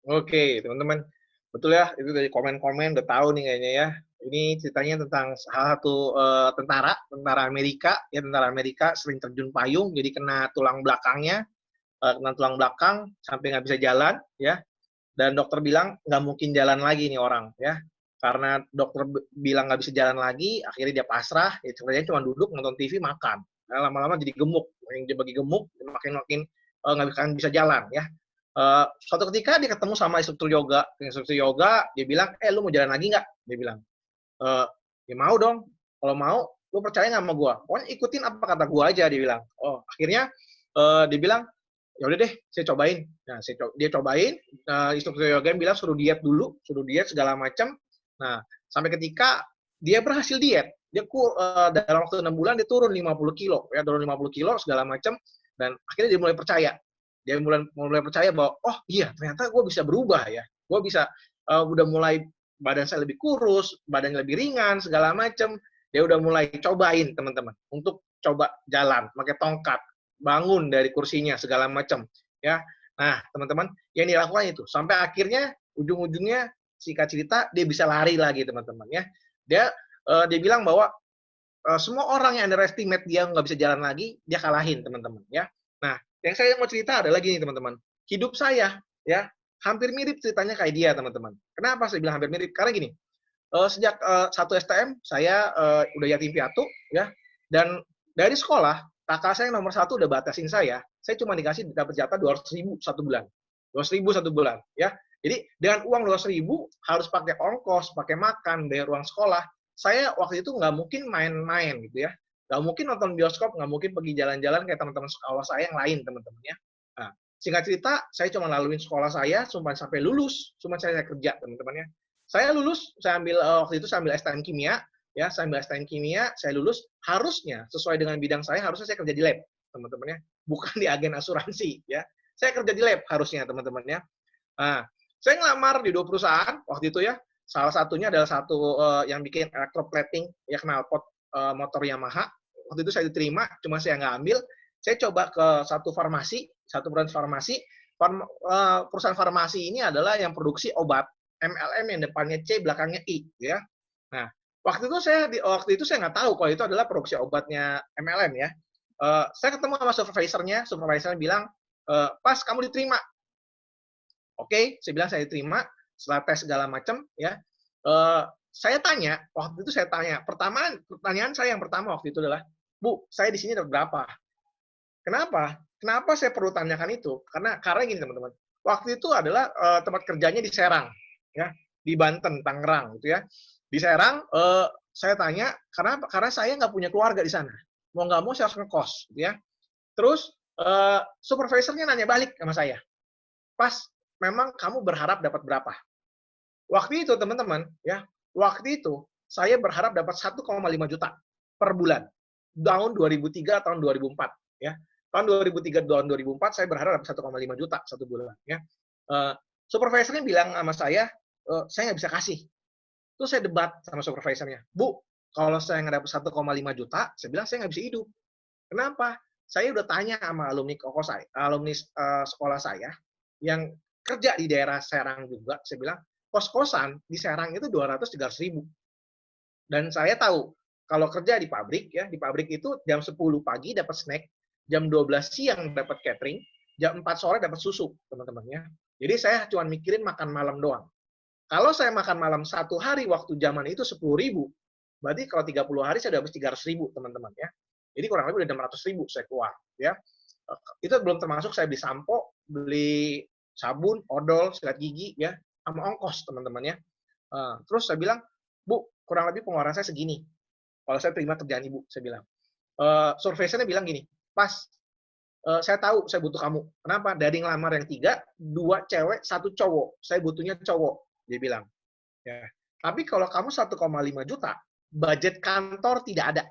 Oke, teman-teman. Betul ya, itu dari komen-komen udah tahu nih kayaknya ya. Ini ceritanya tentang salah satu tentara Amerika sering terjun payung, jadi kena tulang belakangnya, kena tulang belakang sampai nggak bisa jalan, ya. Dan dokter bilang nggak mungkin jalan lagi nih orang, ya. Karena dokter bilang nggak bisa jalan lagi, akhirnya dia pasrah, ya kerjanya cuma duduk, nonton TV, makan. Nah, lama-lama jadi gemuk, yang dia bagi gemuk, makin-makin nggak bisa jalan ya. Suatu ketika dia ketemu sama instruktur yoga, dia bilang, lu mau jalan lagi nggak? Dia bilang, ya mau dong, kalau mau, lu percaya nggak sama gua? Pokoknya ikutin apa kata gua aja, dia bilang. Oh, akhirnya dia bilang, ya udah deh, saya cobain. Nah, dia cobain, instruktur yoga bilang suruh diet dulu, suruh diet segala macam. Nah, sampai ketika dia berhasil diet, dia dalam waktu 6 bulan dia turun 50 kilo, ya turun 50 kilo segala macam, dan akhirnya dia mulai percaya. Dia mulai percaya bahwa, oh iya ternyata gue bisa berubah ya, gue bisa udah mulai badan saya lebih kurus, badannya lebih ringan segala macam. Dia udah mulai cobain teman-teman untuk coba jalan, pakai tongkat, bangun dari kursinya segala macam ya. Nah teman-teman yang dilakukan itu sampai akhirnya ujung-ujungnya singkat cerita dia bisa lari lagi teman-teman ya. Dia bilang bahwa semua orang yang underestimate dia nggak bisa jalan lagi dia kalahin teman-teman ya. Nah yang saya mau cerita adalah gini teman-teman, hidup saya ya hampir mirip ceritanya kayak dia teman-teman. Kenapa saya bilang hampir mirip? Karena gini, sejak 1 STM saya udah yatim piatu ya, dan dari sekolah kakak saya yang nomor 1 udah batasin saya cuma dikasih dapat jatah 200.000 satu bulan, 200.000 satu bulan ya. Jadi dengan uang 200.000 harus pakai ongkos, pakai makan, bayar uang sekolah. Saya waktu itu nggak mungkin main-main gitu ya, nggak mungkin nonton bioskop, nggak mungkin pergi jalan-jalan kayak teman-teman sekolah saya yang lain teman-teman ya. Nah, singkat cerita saya cuma laluin sekolah saya sampai lulus, cuma saya kerja teman-teman ya. Saya lulus, saya ambil waktu itu saya ambil STM kimia, ya, saya ambil STM kimia, saya lulus, harusnya sesuai dengan bidang saya harusnya saya kerja di lab, teman-teman ya, bukan di agen asuransi, ya. Saya kerja di lab harusnya, teman-teman ya. Nah, saya ngelamar di 2 perusahaan waktu itu ya. Salah satunya adalah satu yang bikin electroplating, ya knalpot motor Yamaha. Waktu itu saya diterima, cuma saya nggak ambil. Saya coba ke satu perusahaan farmasi. Perusahaan farmasi ini adalah yang produksi obat MLM yang depannya C, belakangnya I, ya. Nah, waktu itu saya nggak tahu kalau itu adalah produksi obatnya MLM ya. Saya ketemu sama supervisornya bilang, pas kamu diterima. Oke, saya bilang saya diterima setelah tes segala macam ya. Pertanyaan saya yang pertama waktu itu adalah, Bu, saya di sini dapat berapa? Kenapa? Kenapa saya perlu tanyakan itu? Karena gini teman-teman, waktu itu adalah tempat kerjanya di Serang, ya, di Banten, Tangerang, gitu ya. Di Serang, saya tanya karena saya nggak punya keluarga di sana. Mau nggak mau saya harus ngekos, gitu ya. Terus supervisornya nanya balik sama saya, pas memang kamu berharap dapat berapa? Waktu itu teman-teman, ya, waktu itu saya berharap dapat 1,5 juta per bulan. Tahun 2003 tahun 2004, ya. Tahun 2003 tahun 2004 saya berharap dapat 1,5 juta satu bulan, ya. Supervisornya bilang sama saya nggak bisa kasih. Terus saya debat sama supervisornya, Bu, kalau saya nggak dapat 1,5 juta, saya bilang saya nggak bisa hidup. Kenapa? Saya udah tanya sama alumni sekolah saya yang kerja di daerah Serang juga, saya bilang kos-kosan di Serang itu 200-300 ribu. Dan saya tahu kalau kerja di pabrik ya, di pabrik itu jam 10 pagi dapat snack, jam 12 siang dapat catering, jam 4 sore dapat susu, teman-teman ya. Jadi saya cuma mikirin makan malam doang. Kalau saya makan malam satu hari waktu zaman itu 10.000, berarti kalau 30 hari saya udah habis 300.000, teman-teman ya. Jadi kurang lebih udah 600.000 saya keluar ya. Itu belum termasuk saya beli sampo, beli sabun, odol, sikat gigi ya, sama ongkos teman-teman ya. Terus saya bilang, Bu, kurang lebih pengeluaran saya segini. Kalau saya terima kerjaan Ibu, saya bilang. Supervisornya bilang gini, pas, saya tahu saya butuh kamu. Kenapa? Dari ngelamar yang 3, 2 cewek, 1 cowok. Saya butuhnya cowok, dia bilang. Ya. Tapi kalau kamu 1,5 juta, budget kantor tidak ada.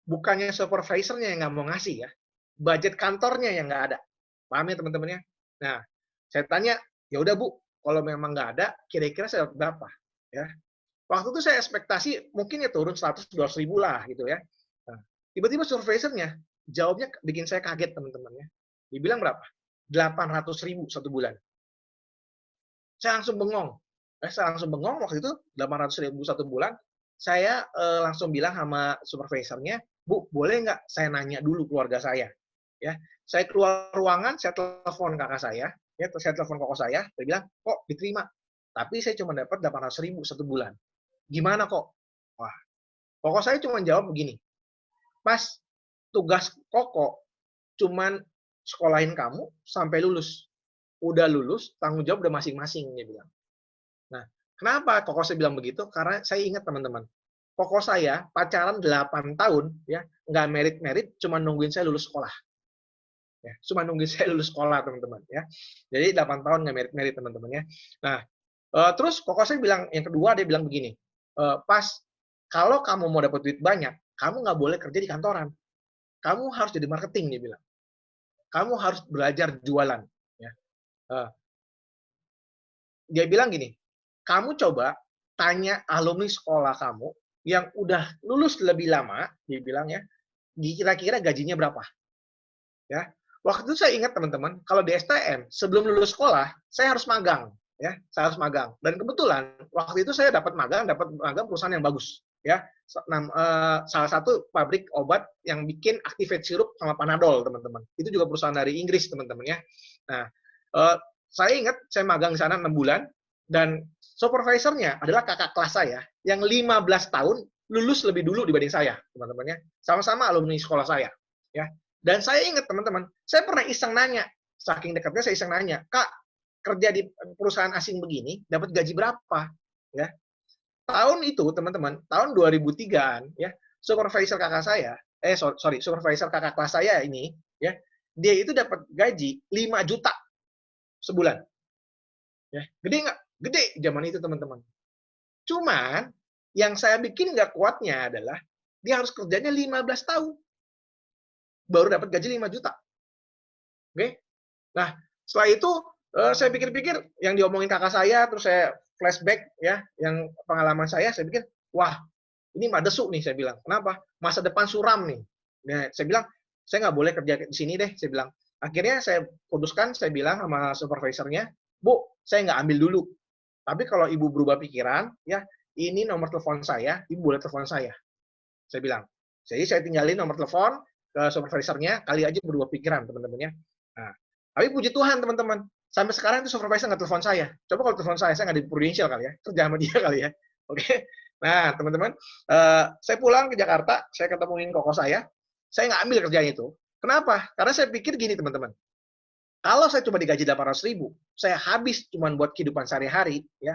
Bukannya supervisornya yang nggak mau ngasih ya, budget kantornya yang nggak ada. Paham ya teman-teman ya? Nah, saya tanya, ya udah Bu, kalau memang nggak ada, kira-kira saya dapat berapa? Ya. Waktu itu saya ekspektasi mungkin ya turun 100-200 ribu lah gitu ya. Nah, tiba-tiba supervisornya jawabnya bikin saya kaget teman-teman ya. Dia bilang berapa? 800.000 satu bulan. Saya langsung bengong waktu itu 800.000 satu bulan. Saya langsung bilang sama supervisornya, Bu, boleh nggak saya nanya dulu keluarga saya? Ya, saya keluar ruangan, saya telepon kakak saya, ya, saya telepon kakak saya bilang, kok diterima, tapi saya cuma dapat 800.000 satu bulan. Gimana kok? Wah, Koko saya cuma jawab begini, Pas, tugas Koko cuman sekolahin kamu sampai lulus. Udah lulus, tanggung jawab udah masing-masing, dia bilang. Nah, kenapa Koko saya bilang begitu? Karena saya ingat teman-teman, Koko saya pacaran 8 tahun, ya, nggak merit-merit, cuma nungguin saya lulus sekolah. Ya, cuma nungguin saya lulus sekolah, teman-teman. Ya. Jadi 8 tahun nggak merit-merit, teman-teman. Ya. Nah, terus Koko saya bilang, yang kedua dia bilang begini, Pas, kalau kamu mau dapat duit banyak, kamu nggak boleh kerja di kantoran. Kamu harus jadi marketing, dia bilang. Kamu harus belajar jualan. Ya. Dia bilang gini, kamu coba tanya alumni sekolah kamu yang udah lulus lebih lama, dia bilang ya, kira-kira gajinya berapa? Ya, waktu itu saya ingat teman-teman, kalau di STM sebelum lulus sekolah, saya harus magang, ya, saya harus magang. Dan kebetulan waktu itu saya dapat magang perusahaan yang bagus, ya, salah satu pabrik obat yang bikin Activate sirup sama Panadol, teman-teman. Itu juga perusahaan dari Inggris, teman-teman ya. Nah, saya ingat saya magang di sana 6 bulan dan supervisornya adalah kakak kelas saya yang 15 tahun lulus lebih dulu dibanding saya, teman-teman ya. Sama-sama alumni sekolah saya, ya. Dan saya ingat teman-teman, saya pernah iseng nanya, saking dekatnya saya iseng nanya, Kak, kerja di perusahaan asing begini dapat gaji berapa? Ya. Tahun itu teman-teman, tahun 2003-an ya, supervisor kakak saya, supervisor kakak kelas saya ini ya, dia itu dapat gaji 5 juta sebulan. Ya, gede nggak? Gede zaman itu, teman-teman. Cuman, yang saya bikin nggak kuatnya adalah, dia harus kerjanya 15 tahun. Baru dapat gaji 5 juta. Oke? Nah, setelah itu, saya pikir-pikir, yang diomongin kakak saya, terus saya flashback, ya, yang pengalaman saya pikir, wah, ini mah desu nih, saya bilang. Kenapa? Masa depan suram nih. Nah, saya bilang, saya nggak boleh kerja di sini deh, saya bilang. Akhirnya saya putuskan, saya bilang sama supervisornya, Bu, saya nggak ambil dulu. Tapi kalau Ibu berubah pikiran, ya, ini nomor telepon saya, Ibu boleh telepon saya. Saya bilang. Jadi saya tinggalin nomor telepon ke supervisornya, kali aja berubah pikiran, teman-teman ya. Nah, tapi puji Tuhan, teman-teman. Sampai sekarang itu supervisor nggak telepon saya. Coba kalau telepon saya nggak di Prudential kali ya. Kerja sama dia kali ya. Oke. Nah, teman-teman, saya pulang ke Jakarta, saya ketemuin koko saya nggak ambil kerjaan itu. Kenapa? Karena saya pikir gini, teman-teman. Kalau saya cuma digaji 800.000, saya habis cuma buat kehidupan sehari-hari, ya,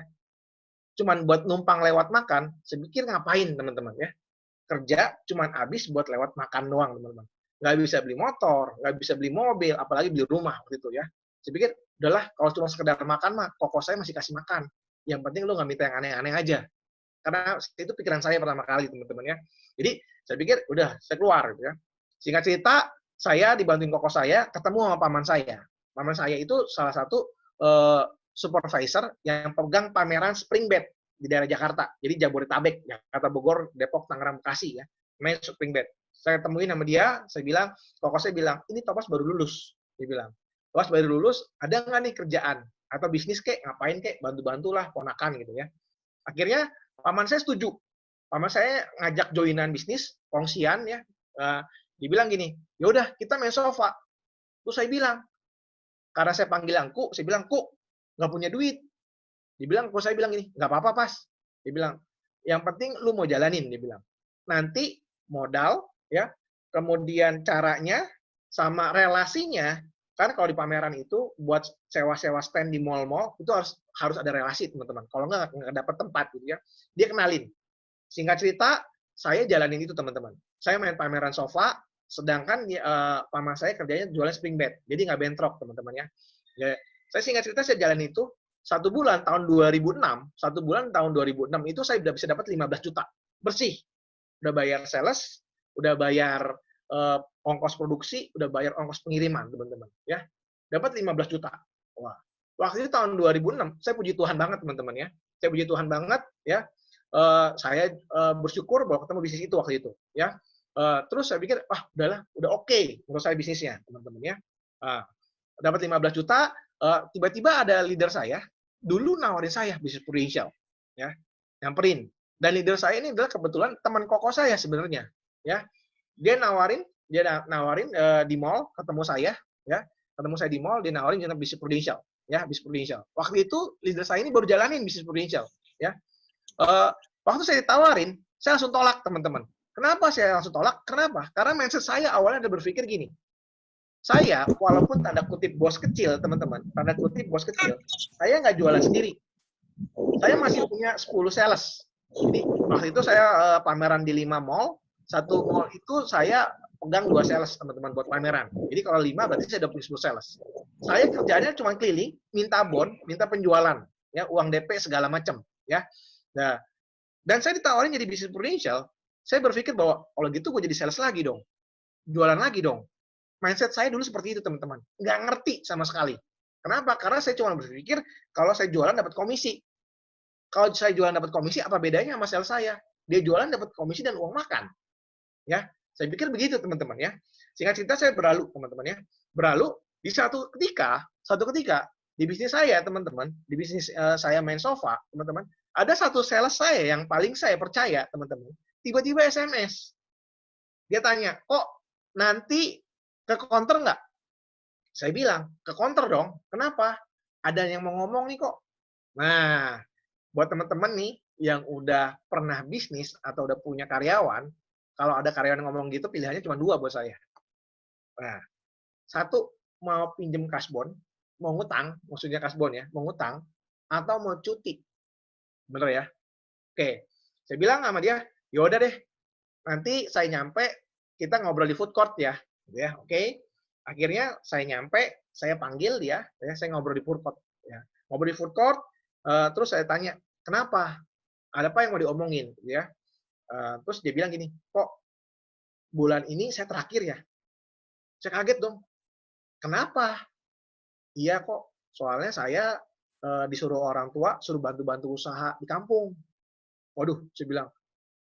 cuma buat numpang lewat makan, saya pikir ngapain, teman-teman, ya. Kerja cuma habis buat lewat makan doang, teman-teman. Nggak bisa beli motor, nggak bisa beli mobil, apalagi beli rumah, gitu ya. Saya pikir, udahlah, kalau cuma sekedar makan mah, koko saya masih kasih makan. Yang penting lu nggak minta yang aneh-aneh aja. Karena itu pikiran saya pertama kali, teman-teman ya. Jadi, saya pikir, udah, saya keluar, gitu ya. Singkat cerita, saya dibantuin koko saya, ketemu sama paman saya. Paman saya itu salah satu supervisor yang pegang pameran Spring Bed di daerah Jakarta. Jadi Jabodetabek, Jakarta, Bogor, Depok, Tangerang, Bekasi ya. Namanya Spring Bed. Saya temuin sama dia, saya bilang, koko saya bilang, ini Topaz baru lulus. Dia bilang, Topaz baru lulus, ada nggak nih kerjaan? Atau bisnis kek, ngapain kek, bantu-bantulah, ponakan gitu ya. Akhirnya, paman saya setuju. Paman saya ngajak joinan bisnis, kongsian ya. Dia bilang gini, yaudah kita main sofa. Terus saya bilang, karena saya panggil Ku, saya bilang, Ku, nggak punya duit. Saya bilang gini, nggak apa-apa, Pas. Dia bilang, yang penting lu mau jalanin, dia bilang. Nanti modal, ya, kemudian caranya, sama relasinya, kan kalau di pameran itu, buat sewa-sewa stand di mall-mall, itu harus ada relasi, teman-teman. Kalau nggak dapat tempat, gitu ya. Dia kenalin. Singkat cerita, saya jalanin itu, teman-teman. Saya main pameran sofa, sedangkan paman saya kerjanya jualan spring bed, jadi nggak bentrok, teman-teman ya. Saya singkat cerita, saya jalan itu, 1 bulan tahun 2006 itu saya udah bisa dapat 15 juta bersih. Udah bayar sales, udah bayar ongkos produksi, udah bayar ongkos pengiriman, teman-teman ya. Dapat 15 juta. Wah. Waktu itu tahun 2006, saya puji Tuhan banget, teman-teman ya. Saya puji Tuhan banget ya. Saya bersyukur bahwa ketemu bisnis itu waktu itu ya. Terus saya pikir, udahlah, udah oke menurut saya bisnisnya, teman-teman ya. Dapat 15 juta, tiba-tiba ada leader saya, dulu nawarin saya bisnis Prudential, ya, nyamperin. Dan leader saya ini adalah kebetulan teman koko saya sebenarnya, ya. Dia nawarin di mall, ketemu saya di mall, dia nawarin bisnis Prudential, ya, bisnis Prudential. Waktu itu leader saya ini baru jalanin bisnis Prudential, ya. Waktu saya ditawarin, saya langsung tolak, teman-teman. Kenapa saya langsung tolak? Kenapa? Karena mindset saya awalnya ada berpikir gini, saya walaupun tanda kutip bos kecil, teman-teman, tanda kutip bos kecil, saya nggak jualan sendiri. Saya masih punya 10 sales. Jadi waktu itu saya pameran di 5 mall, satu mall itu saya pegang 2 sales, teman-teman, buat pameran. Jadi kalau 5 berarti saya udah punya 10 sales. Saya kerjanya cuma keliling, minta bon, minta penjualan, ya, uang DP segala macam, ya. Nah, dan saya ditawarin jadi bisnis prudential, saya berpikir bahwa kalau gitu gue jadi sales lagi dong, jualan lagi dong. Mindset saya dulu seperti itu, teman-teman. Nggak ngerti sama sekali. Kenapa? Karena saya cuma berpikir kalau saya jualan dapat komisi. Kalau saya jualan dapat komisi, apa bedanya sama sales saya? Dia jualan dapat komisi dan uang makan. Ya, saya pikir begitu, teman-teman, ya. Singkat cerita saya berlalu, teman-teman, ya. Berlalu di satu ketika di bisnis saya, teman-teman, di bisnis saya main sofa, teman-teman, ada satu sales saya yang paling saya percaya, teman-teman. Tiba-tiba SMS. Dia tanya, kok nanti ke counter nggak? Saya bilang, ke counter dong. Kenapa? Ada yang mau ngomong nih kok. Nah, buat teman-teman nih yang udah pernah bisnis atau udah punya karyawan, kalau ada karyawan ngomong gitu, pilihannya cuma 2 buat saya. Nah, satu, mau pinjem kasbon, mau ngutang, maksudnya kasbon ya, mau ngutang, atau mau cuti. Bener ya? Oke, saya bilang sama dia, yaudah deh, nanti saya nyampe, kita ngobrol di food court ya. Ya, oke. Akhirnya saya nyampe, saya panggil dia, ya, saya ngobrol di food court. Ya. Ngobrol di food court, terus saya tanya, kenapa? Ada apa yang mau diomongin? Ya. Terus dia bilang gini, kok bulan ini saya terakhir ya? Saya kaget dong. Kenapa? Iya kok, soalnya saya disuruh orang tua, suruh bantu-bantu usaha di kampung. Waduh, saya bilang,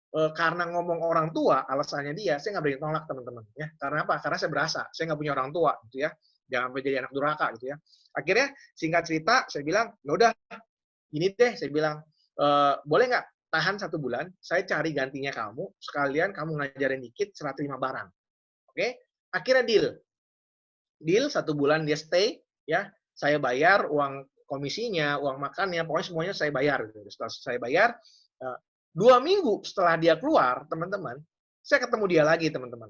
karena ngomong orang tua, alasannya dia, saya nggak berani tolak, teman-teman. Ya. Karena apa? Karena saya berasa, saya nggak punya orang tua, gitu ya. Jangan sampai jadi anak durhaka, gitu ya. Akhirnya, singkat cerita, saya bilang, ya udah, ini deh, saya bilang, boleh nggak tahan 1 bulan, saya cari gantinya kamu, sekalian kamu ngajarin dikit, serah terima barang. Oke? Akhirnya deal. Deal, 1 bulan dia stay, ya, saya bayar uang komisinya, uang makannya, pokoknya semuanya saya bayar. Gitu. Setelah saya bayar, 2 minggu setelah dia keluar, teman-teman, saya ketemu dia lagi, teman-teman.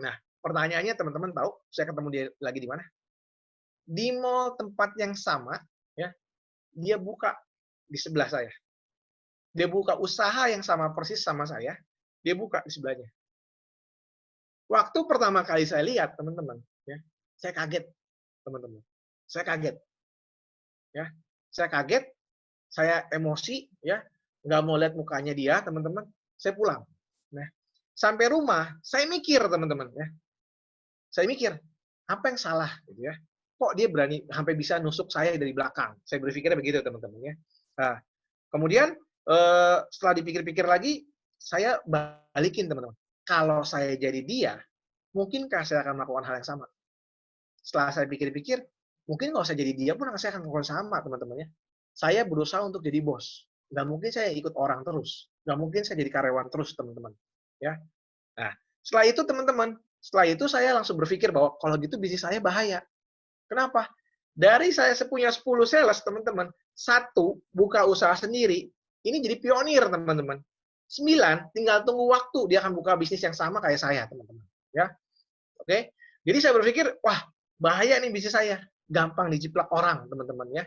Nah, pertanyaannya teman-teman tahu, saya ketemu dia lagi di mana? Di mall tempat yang sama, ya, dia buka di sebelah saya. Dia buka usaha yang sama persis sama saya, dia buka di sebelahnya. Waktu pertama kali saya lihat, teman-teman, ya, saya kaget, teman-teman. Saya kaget. Ya, saya kaget, saya emosi, ya, nggak mau lihat mukanya dia, teman-teman. Saya pulang. Nah, sampai rumah, saya mikir, teman-teman, ya. Saya mikir, apa yang salah, gitu ya? Kok dia berani sampai bisa nusuk saya dari belakang? Saya berpikirnya begitu, teman-teman, ya. Nah, kemudian setelah dipikir-pikir lagi, saya balikin, teman-teman. Kalau saya jadi dia, mungkinkah saya akan melakukan hal yang sama? Setelah saya pikir-pikir, mungkin kalau saya jadi dia pun saya akan melakukan sama, teman-teman, ya. Saya berusaha untuk jadi bos. Nggak mungkin saya ikut orang terus. Nggak mungkin saya jadi karyawan terus, teman-teman. Ya. Nah, setelah itu, teman-teman, setelah itu saya langsung berpikir bahwa kalau gitu bisnis saya bahaya. Kenapa? Dari saya punya 10 sales, teman-teman, 1 buka usaha sendiri, ini jadi pionir, teman-teman. 9 tinggal tunggu waktu dia akan buka bisnis yang sama kayak saya, teman-teman. Ya. Oke. Jadi saya berpikir, wah, bahaya nih bisnis saya. Gampang dijiplak orang, teman-teman, ya.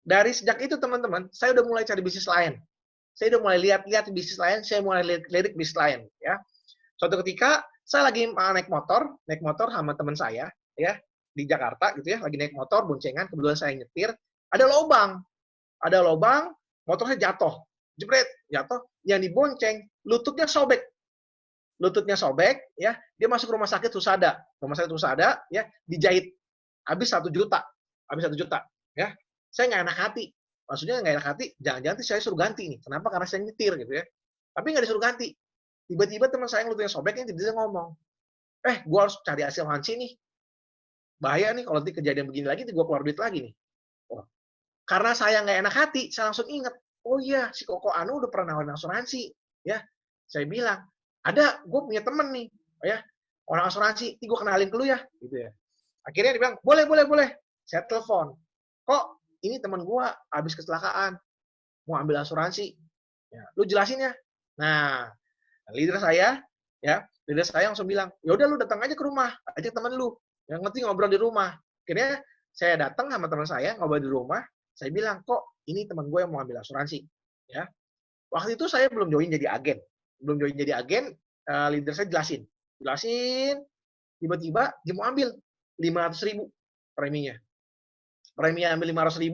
Dari sejak itu, teman-teman, saya udah mulai cari bisnis lain. Saya udah mulai lihat-lihat bisnis lain, saya mulai lirik bisnis lain, ya. Suatu ketika saya lagi naik motor sama teman saya, ya, di Jakarta gitu ya, lagi naik motor boncengan, kebetulan saya nyetir, ada lubang, motor saya jatuh, jebret, jatuh, yang dibonceng lututnya sobek, ya, dia masuk rumah sakit Husada, ya, dijahit, habis 1 juta, ya, saya nggak enak hati, maksudnya nggak enak hati, jangan-jangan saya suruh ganti nih, kenapa? Karena saya nyetir gitu ya, tapi nggak disuruh ganti, tiba-tiba teman saya yang lututnya sobeknya tiba-tiba ngomong, gue harus cari asuransi nih, bahaya nih kalau nanti kejadian begini lagi, gue keluar duit lagi nih. Oh. Karena saya nggak enak hati, saya langsung ingat, oh iya, si Koko Anu udah pernah nawarin asuransi, ya. Saya bilang, ada, gue punya temen nih, ya, orang asuransi, gue kenalin ke lu ya, gitu ya. Akhirnya dia bilang, boleh. Saya telepon, kok ini teman gue habis kecelakaan, mau ambil asuransi, Ya, lu jelasin ya. Nah, leader saya langsung bilang, ya udah lu datang aja ke rumah, ajak teman lu, yang ngerti ngobrol di rumah. Akhirnya saya datang sama teman saya ngobrol di rumah, saya bilang, kok ini teman gue yang mau ambil asuransi, ya. Waktu itu saya belum join jadi agen, leader saya jelasin, tiba-tiba dia mau ambil 500.000 preminya. Preminya ambil 500.000,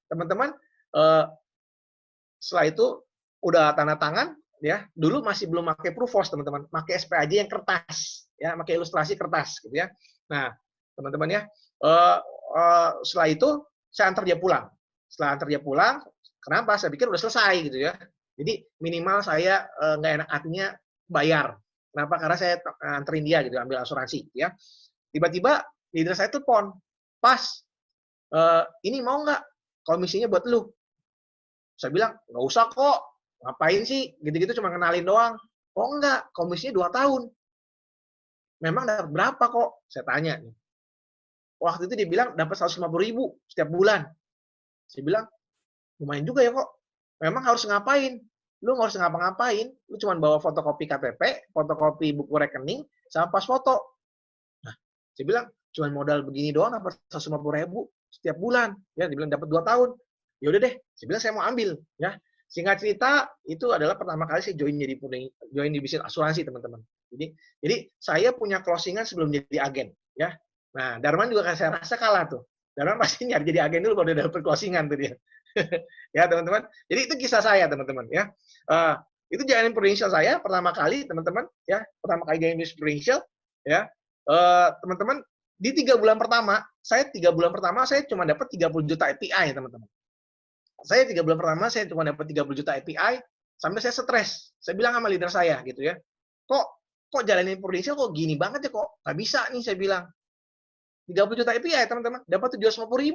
teman-teman, setelah itu udah tanda tangan, ya. Dulu masih belum pakai Prufos, teman-teman, pakai SPAJ yang kertas, ya, pakai ilustrasi kertas, gitu ya. Nah, teman-teman ya, setelah itu saya antar dia pulang. Setelah antar dia pulang, kenapa? Saya pikir udah selesai, gitu ya. Jadi minimal saya nggak enak hatinya bayar. Kenapa? Karena saya anterin dia gitu, ambil asuransi, ya. Tiba-tiba leader saya telepon, pas, ini mau nggak komisinya buat lu? Saya bilang, nggak usah kok, ngapain sih, gitu-gitu cuma kenalin doang. Oh enggak, komisinya 2 tahun. Memang dapat berapa kok? Saya tanya. Waktu itu dia bilang dapat 150.000 setiap bulan. Saya bilang, lumayan juga ya kok. Memang harus ngapain? Lu nggak harus ngapa-ngapain, lu cuma bawa fotokopi KTP, fotokopi buku rekening, sama pas foto. Nah, saya bilang, cuma modal begini doang dapat 150.000 setiap bulan. Ya, dia bilang dapat 2 tahun. Ya udah deh, saya bilang saya mau ambil, ya. Singkat cerita, itu adalah pertama kali saya join di bisnis asuransi, teman-teman. Jadi saya punya closingan sebelum jadi agen, ya. Nah, Darman juga kan saya rasa kalah tuh. Darman pasti nyari jadi agen dulu kalau udah dapet closingan tuh dia. Ya, teman-teman. Jadi itu kisah saya, teman-teman, ya. Itu jalanin Prudential saya pertama kali, teman-teman, ya. Pertama kali jalanin bisnis Prudential, ya. Teman-teman, di 3 bulan pertama saya cuma dapat 30 juta API, teman-teman. Saya 3 bulan pertama saya cuma dapat 30 juta API, sampai saya stres. Saya bilang sama leader saya gitu ya, kok jalanin Prudential kok gini banget ya, kok nggak bisa nih, saya bilang. 30 juta API, teman-teman, dapat 750.000.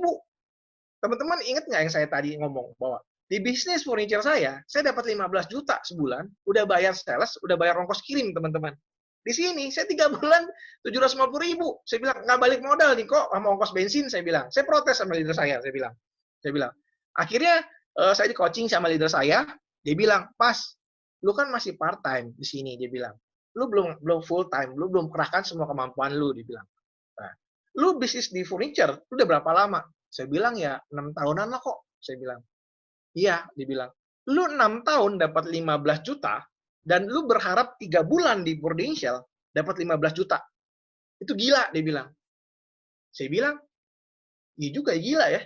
Teman-teman ingat nggak yang saya tadi ngomong bahwa di bisnis furniture saya dapat 15 juta sebulan, udah bayar sales, udah bayar ongkos kirim, teman-teman. Di sini saya 3 bulan 750.000. Saya bilang nggak balik modal nih kok sama ongkos bensin, saya bilang. Saya protes sama leader saya bilang. Akhirnya saya di coaching sama leader saya, dia bilang, "Pas, lu kan masih part time di sini," dia bilang. "Lu belum full time, lu belum kerahkan semua kemampuan lu," dia bilang. Nah, "Lu bisnis di furniture, lu udah berapa lama?" Saya bilang, "Ya 6 tahunan lah kok," saya bilang. "Iya," dia bilang. "Lu 6 tahun dapat 15 juta dan lu berharap 3 bulan di Prudential dapat 15 juta. Itu gila," dia bilang. Saya bilang, "Iya juga, gila ya."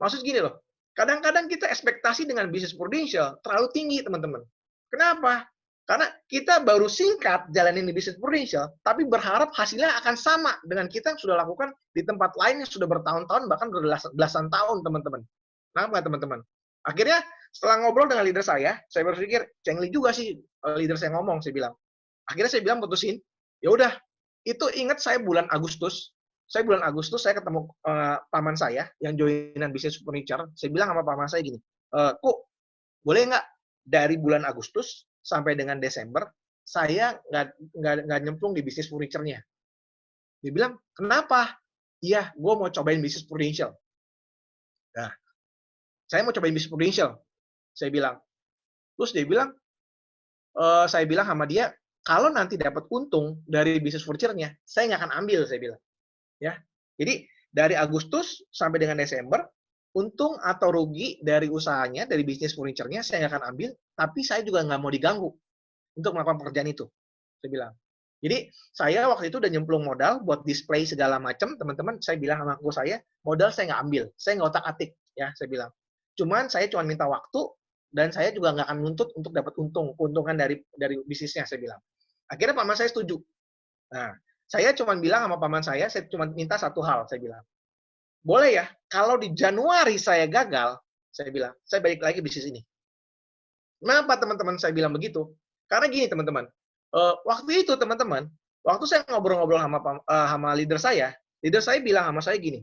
Maksud gini loh, kadang-kadang kita ekspektasi dengan bisnis Prudential terlalu tinggi, teman-teman. Kenapa? Karena kita baru singkat jalanin di bisnis Prudential, tapi berharap hasilnya akan sama dengan kita yang sudah lakukan di tempat lain yang sudah bertahun-tahun, bahkan belasan tahun, teman-teman. Kenapa, teman-teman? Akhirnya, setelah ngobrol dengan leader saya berpikir, cengli juga sih leader saya ngomong, saya bilang. Akhirnya saya bilang putusin, ya udah, itu ingat saya bulan Agustus saya ketemu paman saya yang joinan bisnis furniture. Saya bilang sama paman saya gini, "Kok boleh nggak dari bulan Agustus sampai dengan Desember saya nggak nyemplung di bisnis furniture-nya?" Dia bilang, "Kenapa?" "Iya, gue mau cobain bisnis Prudential." Nah, saya mau cobain bisnis Prudential, saya bilang. Terus dia bilang, saya bilang sama dia, "Kalau nanti dapat untung dari bisnis furniture-nya, saya nggak akan ambil," saya bilang. Ya, jadi dari Agustus sampai dengan Desember, untung atau rugi dari usahanya, dari bisnis furniture-nya, saya nggak akan ambil, tapi saya juga nggak mau diganggu untuk melakukan pekerjaan itu, saya bilang. Jadi, saya waktu itu udah nyemplung modal buat display segala macam, teman-teman, saya bilang sama aku saya, modal saya nggak ambil, saya nggak otak-atik, ya, saya bilang. Saya cuma minta waktu, dan saya juga nggak akan nuntut untuk dapat keuntungan dari bisnisnya, saya bilang. Akhirnya paman saya setuju. Nah, saya cuma bilang sama paman saya cuma minta satu hal, saya bilang. "Boleh ya, kalau di Januari saya gagal," saya bilang, "saya balik lagi bisnis ini." Kenapa, teman-teman, saya bilang begitu? Karena gini, teman-teman, waktu itu, teman-teman, waktu saya ngobrol-ngobrol sama leader saya bilang sama saya gini,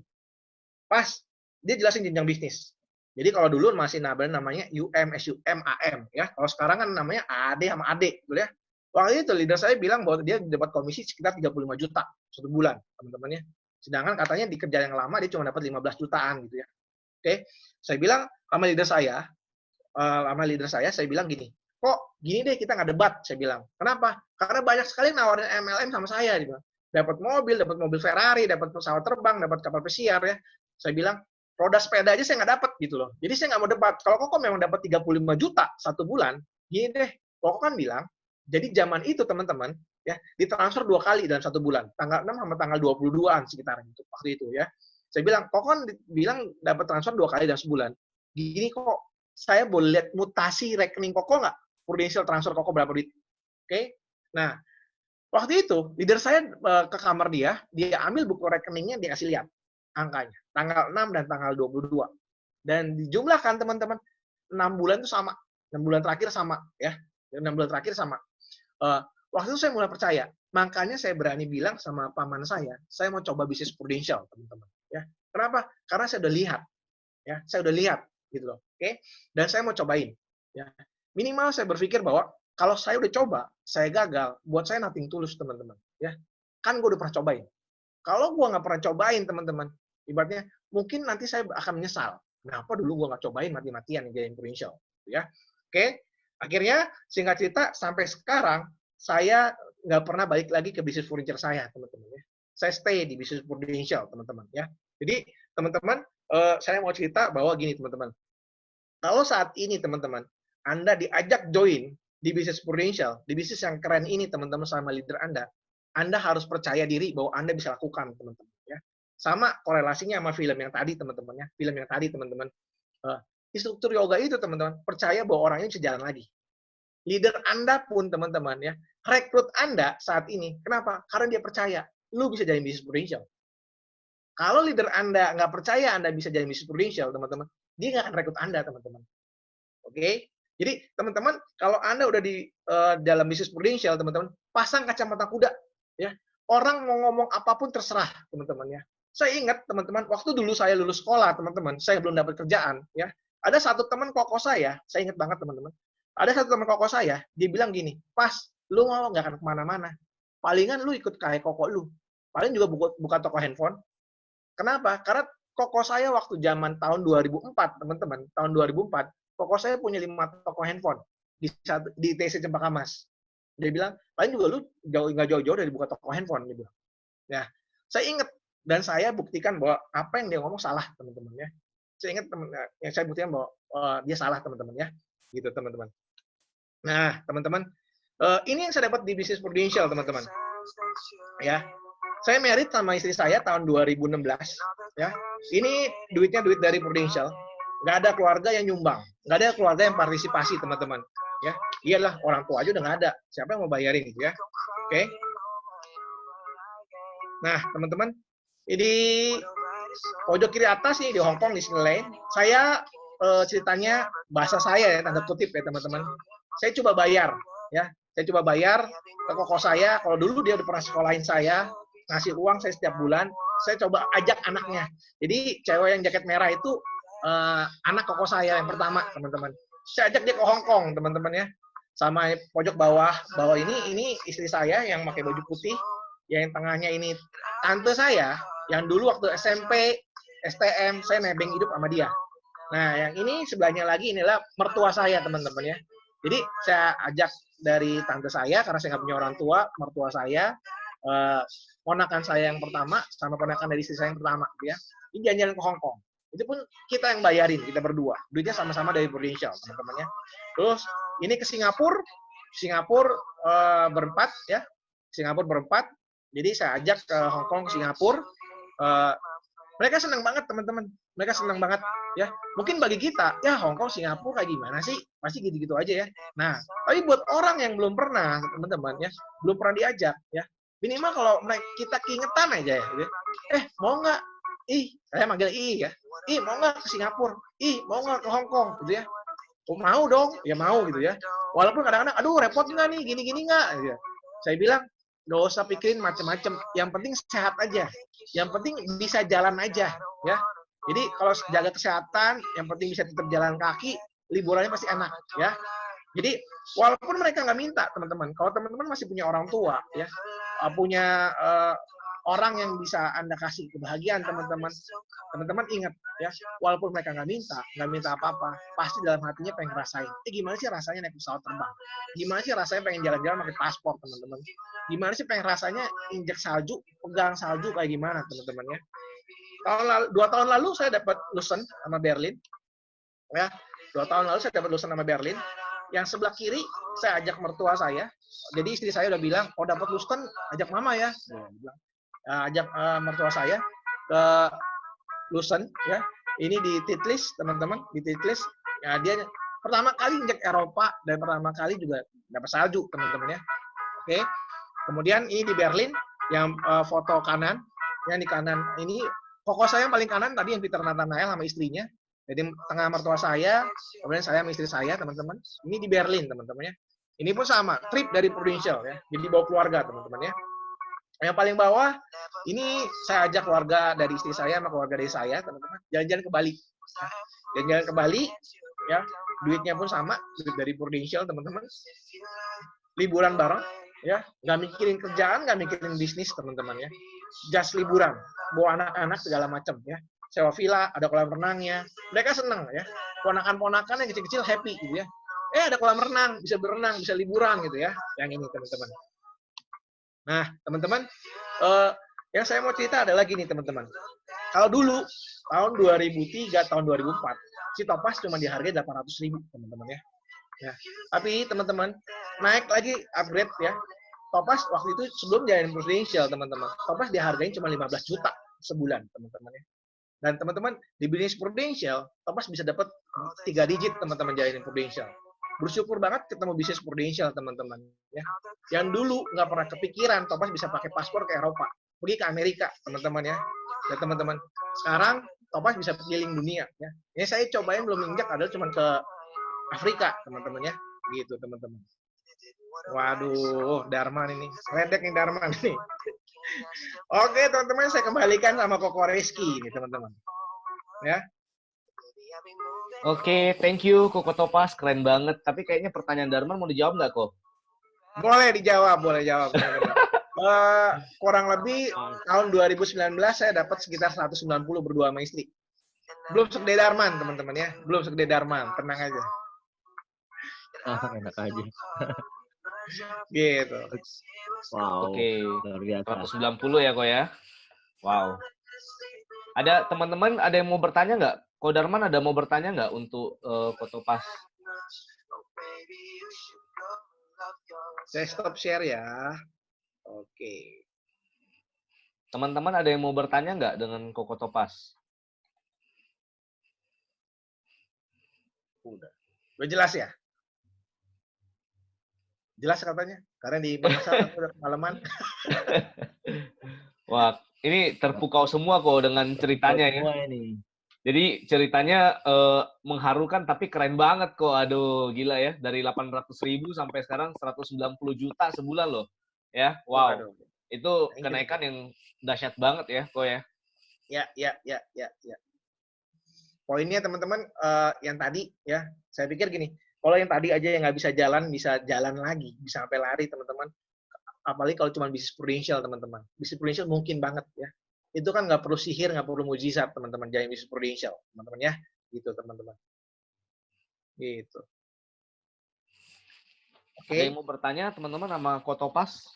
"Pas," dia jelasin jenjang bisnis. Jadi kalau dulu masih namanya UM, SUM, AM, ya. Kalau sekarang kan namanya AD sama AD, gitu ya. Waktu itu leader saya bilang bahwa dia dapat komisi sekitar 35 juta satu bulan, teman-teman ya. Sedangkan katanya di kerja yang lama dia cuma dapat 15 jutaan gitu ya. Oke, saya bilang sama leader saya, saya bilang gini, kok gini deh kita nggak debat, saya bilang. Kenapa? Karena banyak sekali nawarin MLM sama saya, dia bilang. Dapat mobil Ferrari, dapat pesawat terbang, dapat kapal pesiar ya. Saya bilang, roda sepeda aja saya nggak dapat gitu loh. Jadi saya nggak mau debat. Kalau kok memang dapat 35 juta satu bulan, gini deh, kok kan bilang, jadi zaman itu teman-teman, ya ditransfer 2 kali dalam 1 bulan, tanggal 6 sama tanggal 22-an sekitaran itu waktu itu ya. Saya bilang, kok kan bilang dapat transfer 2 kali dalam sebulan. Gini kok, saya boleh lihat mutasi rekening Koko nggak? Prudential transfer Koko berapa duit? Oke? Nah, waktu itu leader saya ke kamar dia ambil buku rekeningnya, dia kasih lihat angkanya, tanggal 6 dan tanggal 22. Dan dijumlahkan teman-teman, 6 bulan itu sama, 6 bulan terakhir sama ya, 6 bulan terakhir sama. Waktu itu saya mulai percaya, makanya saya berani bilang sama paman saya mau coba bisnis Prudential, teman-teman. Ya, kenapa? Karena saya udah lihat, ya, saya udah lihat, gitu loh, oke? Dan saya mau cobain, ya. Minimal saya berpikir bahwa kalau saya udah coba, saya gagal, buat saya nothing tulus, teman-teman, ya. Kan gue udah pernah cobain. Kalau gue nggak pernah cobain, teman-teman, ibaratnya mungkin nanti saya akan menyesal. Kenapa dulu gue nggak cobain mati-matian jadi Prudential, ya? Oke? Akhirnya, singkat cerita, sampai sekarang, saya nggak pernah balik lagi ke bisnis furniture saya, teman-teman. Ya. Saya stay di bisnis Prudential, teman-teman. Ya. Jadi, teman-teman, saya mau cerita bahwa gini, teman-teman. Kalau saat ini, teman-teman, Anda diajak join di bisnis Prudential, di bisnis yang keren ini, teman-teman, sama leader Anda harus percaya diri bahwa Anda bisa lakukan, teman-teman. Ya. Sama korelasinya sama film yang tadi, teman-teman. Ya. Film yang tadi, teman-teman. Instruktur yoga itu, teman-teman, percaya bahwa orang ini bisa jalan lagi. Leader Anda pun, teman-teman, ya, rekrut Anda saat ini. Kenapa? Karena dia percaya, lu bisa jadi bisnis Prudential. Kalau leader Anda nggak percaya Anda bisa jadi bisnis Prudential, teman-teman, dia nggak akan rekrut Anda, teman-teman. Oke? Jadi, teman-teman, kalau Anda udah di dalam bisnis Prudential, teman-teman, pasang kacamata kuda. Ya. Orang mau ngomong apapun terserah, teman-teman. Ya. Saya ingat, teman-teman, waktu dulu saya lulus sekolah, teman-teman, saya belum dapat kerjaan. Ya. Ada satu teman koko saya ingat banget, teman-teman. Ada satu teman koko saya, dia bilang gini, pas, lu mau nggak akan kemana-mana. Palingan lu ikut kayak koko lu. Paling juga buka toko handphone. Kenapa? Karena koko saya waktu zaman tahun 2004, teman-teman, tahun 2004, koko saya punya 5 toko handphone di TC Cempaka Mas. Dia bilang, paling juga lu nggak jauh-jauh dari buka toko handphone. Dia bilang. Ya, saya ingat dan saya buktikan bahwa apa yang dia ngomong salah, teman-teman ya. Saya ingat yang saya buktikan bahwa dia salah, teman-teman ya. Gitu, teman-teman. Nah, teman-teman, ini yang saya dapat di bisnis Prudential, teman-teman. Ya, saya married sama istri saya tahun 2016. Ya, ini duitnya duit dari Prudential. Nggak ada keluarga yang nyumbang, nggak ada keluarga yang partisipasi, teman-teman. Ya, iyalah orang tua aja udah nggak ada. Siapa yang mau bayarin gitu ya? Oke. Nah, teman-teman, ini pojok kiri atas nih di Hong Kong di sini lain. Saya ceritanya bahasa saya ya, tanda kutip ya, teman-teman. Saya coba bayar, ya. Saya coba bayar ke koko saya. Kalau dulu dia udah pernah sekolahin saya, ngasih uang saya setiap bulan. Saya coba ajak anaknya. Jadi cewek yang jaket merah itu anak koko saya yang pertama, teman-teman. Saya ajak dia ke Hong Kong, teman-teman ya. Sama pojok bawah ini istri saya yang pakai baju putih. Yang tengahnya ini tante saya yang dulu waktu SMP, STM saya nebeng hidup sama dia. Nah, yang ini sebelahnya lagi inilah mertua saya, teman-teman ya. Jadi saya ajak dari tante saya karena saya nggak punya orang tua, mertua saya, ponakan saya yang pertama sama ponakan dari istri saya yang pertama, ya. Ini jalan-jalan ke Hong Kong. Itu pun kita yang bayarin, kita berdua. Duitnya sama-sama dari Prudential, teman-teman ya. Terus ini ke Singapura berempat ya. Singapura berempat. Jadi saya ajak ke Hong Kong, ke Singapura. Mereka senang banget, teman-teman. Mereka senang banget ya. Mungkin bagi kita, ya Hong Kong, Singapura kayak gimana sih? Pasti gitu-gitu aja ya. Nah, tapi buat orang yang belum pernah, teman-teman ya, belum pernah diajak ya. Minimal kalau kita keingetan aja ya. Mau nggak? Saya manggil ya. Mau nggak ke Singapura? Mau nggak ke Hong Kong? Gitu ya. Oh, mau dong. Ya mau gitu ya. Walaupun kadang-kadang, aduh repot nggak nih, gini-gini nggak? Gitu ya. Saya bilang, nggak usah pikirin macam-macam. Yang penting sehat aja. Yang penting bisa jalan aja, ya. Jadi kalau jaga kesehatan, yang penting bisa tetap jalan kaki, liburannya pasti enak, ya. Jadi walaupun mereka nggak minta, teman-teman, kalau teman-teman masih punya orang tua, ya, punya orang yang bisa Anda kasih kebahagiaan, teman-teman. Teman-teman ingat ya, walaupun mereka nggak minta apa-apa, pasti dalam hatinya pengen ngerasain. Gimana sih rasanya naik pesawat terbang? Gimana sih rasanya pengen jalan-jalan pakai paspor, teman-teman? Gimana sih pengen rasanya injek salju, pegang salju kayak gimana, teman-teman ya? 2 tahun lalu saya dapat Leuven sama Berlin, ya. 2 tahun lalu saya dapat Leuven sama Berlin. Yang sebelah kiri saya ajak mertua saya. Jadi istri saya udah bilang, oh dapat Leuven, ajak mama ya. Ajak mertua saya ke Leuven ya. Ini di Titlis, teman-teman, di Titlis. Ya, dia pertama kali injak Eropa dan pertama kali juga dapat salju, teman-teman ya. Oke. Kemudian ini di Berlin yang foto kanan, yang di kanan ini koko saya yang paling kanan tadi yang Peter Nathanael sama istrinya. Jadi tengah mertua saya, kemudian saya sama istri saya, teman-teman. Ini di Berlin, teman-teman ya. Ini pun sama, trip dari Prudential ya. Jadi bawa keluarga, teman-teman ya. Yang paling bawah, ini saya ajak keluarga dari istri saya sama keluarga dari saya, teman-teman, jalan-jalan ke Bali. Jalan-jalan ke Bali, ya. Duitnya pun sama, duit dari Prudential, teman-teman. Liburan bareng, ya. Nggak mikirin kerjaan, nggak mikirin bisnis, teman-teman ya. Just liburan, bawa anak-anak segala macam ya. Sewa villa, ada kolam renangnya. Mereka senang ya. Ponakan-ponakan yang kecil-kecil happy gitu ya. Ada kolam renang, bisa berenang, bisa liburan gitu ya. Yang ini teman-teman. Nah, teman-teman, yang saya mau cerita adalah gini teman-teman. Kalau dulu tahun 2003, tahun 2004, si Topaz cuma dihargai 800.000 teman-teman ya. Ya. Tapi teman-teman naik lagi upgrade ya. Topaz waktu itu sebelum jalanin Prudential teman-teman. Topaz dihargain cuma 15 juta sebulan teman-teman ya. Dan teman-teman di bisnis Prudential, Topaz bisa dapat 3 digit teman-teman jalanin Prudential. Bersyukur banget ketemu bisnis Prudential teman-teman ya. Yang dulu nggak pernah kepikiran Topaz bisa pakai paspor ke Eropa, pergi ke Amerika teman-teman ya. Dan teman-teman sekarang Topaz bisa keliling dunia ya. Ini saya cobain belum injak adalah cuma ke Afrika teman-teman ya. Gitu teman-teman. Waduh, Darman ini. Redek nih Darman ini. Oke, teman-teman, saya kembalikan sama Koko Rizky nih, teman-teman. Ya. Oke, thank you Koko Topaz, keren banget. Tapi kayaknya pertanyaan Darman mau dijawab nggak, kok? Boleh dijawab, boleh jawab. Kurang lebih tahun 2019 saya dapat sekitar 190 berdua sama istri. Belum segede Darman, teman-teman ya. Belum segede Darman, tenang aja. Enak aja. Gitu. Wow. Oke, Luar biasa. 190 ya, kok ya. Wow. Ada teman-teman ada yang mau bertanya nggak? Ko Darman ada mau bertanya nggak untuk Ko Topaz? Saya stop share ya. Oke. Teman-teman ada yang mau bertanya nggak dengan Koko Topaz? Udah jelas ya? Jelas katanya, karena di Makassar udah kemalaman. Wah, ini terpukau semua kok dengan ceritanya ya. Ini. Jadi ceritanya mengharukan tapi keren banget kok. Aduh, gila ya. Dari 800.000 sampai sekarang 190 juta sebulan loh. Ya, wow. Waduh. Itu kenaikan yang dahsyat banget ya, kok ya. Ya. Poinnya teman-teman yang tadi ya, saya pikir gini, kalau yang tadi aja yang nggak bisa jalan lagi, bisa sampai lari teman-teman. Apalagi kalau cuma bisnis Prudential teman-teman. Bisnis Prudential mungkin banget ya. Itu kan nggak perlu sihir, nggak perlu mujizat teman-teman jalan bisnis Prudential teman-teman ya. Gitu teman-teman. Gitu. Oke. Ada yang mau bertanya teman-teman sama Ko Topaz?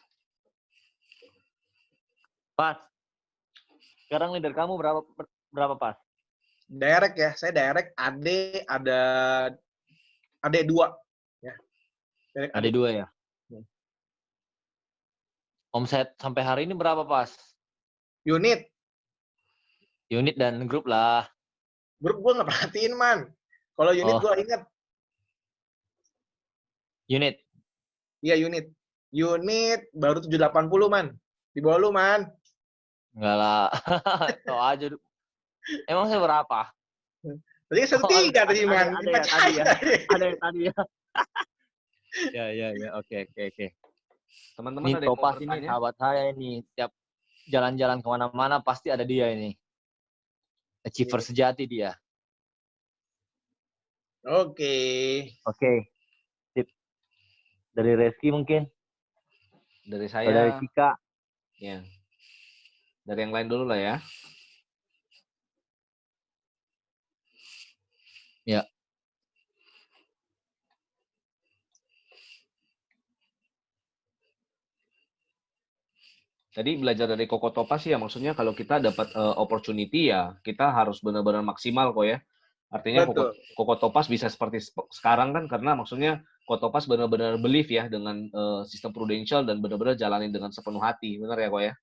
Pas. Sekarang leader kamu berapa pas? Direct ya, saya direct ada 2 ya. Ada 2 ya. Omset sampai hari ini berapa pas? Unit Dan grup lah. Grup gue nggak perhatiin man. Kalau unit gue ingat. Unit. Iya unit baru 780 man. Di bawah lu man. Enggak lah. Tahu aja. Emang saya berapa? Tadi kan 1.3 tadi man. Ada yang tadi ya. Ya. Oke. Teman-teman Ini ada yang mau Topaz ini bertanya? sahabat saya ini. Tiap jalan-jalan kemana-mana pasti ada dia ini. Achiever sejati dia. Oke. Sip. Dari Reski mungkin? Dari saya. Dari Cika? Ya. Dari yang lain dulu lah ya. Ya. Tadi belajar dari Koko Topas sih ya, maksudnya kalau kita dapat opportunity ya, kita harus benar-benar maksimal kok ya. Artinya Betul. Koko Topas bisa seperti sekarang kan, karena maksudnya Koko Topas benar-benar believe ya dengan sistem prudential dan benar-benar jalanin dengan sepenuh hati. Benar ya kok ya?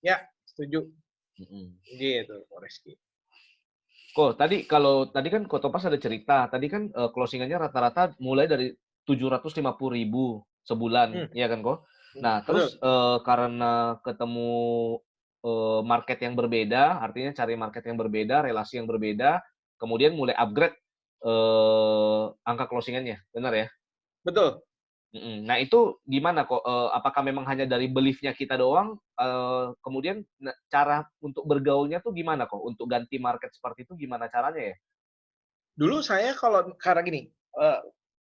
Ya, setuju. Mm-mm. Gitu, Ko Reski. Kok tadi kan Koko Topas ada cerita, tadi kan closingannya rata-rata mulai dari 750.000 sebulan, ya kan kok? Nah, terus karena ketemu market yang berbeda, artinya cari market yang berbeda, relasi yang berbeda, kemudian mulai upgrade angka closingannya, benar ya? Betul. Nah, itu gimana kok? Apakah memang hanya dari belief-nya kita doang? Kemudian cara untuk bergaulnya tuh gimana kok? Untuk ganti market seperti itu gimana caranya ya? Dulu saya karena gini,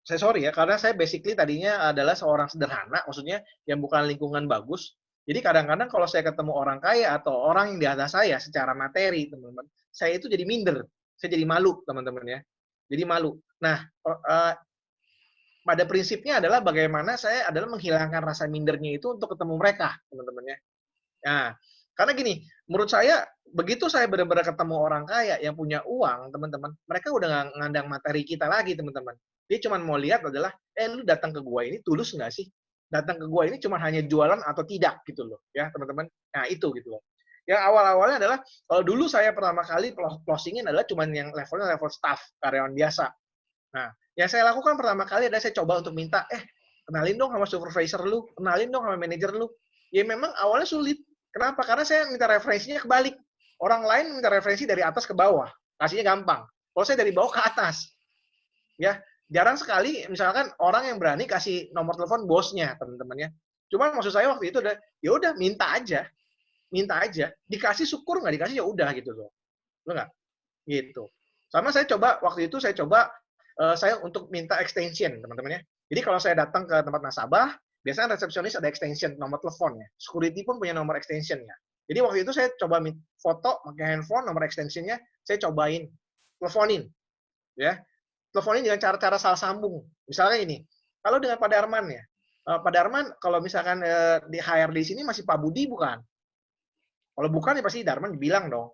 saya sorry ya, karena saya basically tadinya adalah seorang sederhana, maksudnya yang bukan lingkungan bagus. Jadi kadang-kadang kalau saya ketemu orang kaya atau orang yang di atas saya secara materi, teman-teman, saya itu jadi minder, saya jadi malu, teman-teman ya. Jadi malu. Nah, pada prinsipnya adalah bagaimana saya adalah menghilangkan rasa mindernya itu untuk ketemu mereka, teman-teman ya. Nah, karena gini, menurut saya begitu saya benar-benar ketemu orang kaya yang punya uang, teman-teman, mereka udah nggak ngandang materi kita lagi, teman-teman. Dia cuma mau lihat adalah, lu datang ke gua ini tulus nggak sih? Datang ke gua ini cuma hanya jualan atau tidak gitu loh, ya teman-teman. Nah itu gitu loh. Yang awal-awalnya adalah kalau dulu saya pertama kali closingin adalah cuma yang levelnya level staff, karyawan biasa. Nah, yang saya lakukan pertama kali adalah saya coba untuk minta, kenalin dong sama supervisor lu, kenalin dong sama manajer lu. Ya memang awalnya sulit. Kenapa? Karena saya minta referensinya kebalik. Orang lain minta referensi dari atas ke bawah. Kasihnya gampang. Kalau saya dari bawah ke atas. Ya, jarang sekali misalkan orang yang berani kasih nomor telepon bosnya, teman-teman ya. Cuman maksud saya waktu itu ya udah minta aja. Minta aja. Dikasih syukur, nggak dikasih ya udah gitu loh. Lo nggak? Gitu. Sama saya coba, waktu itu saya coba saya untuk minta extension, teman-teman ya. Jadi kalau saya datang ke tempat nasabah, biasanya resepsionis ada extension nomor teleponnya. Security pun punya nomor extensionnya. Jadi waktu itu saya coba foto pakai handphone, nomor extensionnya, saya cobain teleponin, ya. Teleponin dengan cara-cara salah sambung. Misalnya ini, kalau dengan Pak Darman ya, Pak Darman kalau misalkan di hire di sini masih Pak Budi bukan? Kalau bukan ya pasti Darman dibilang dong.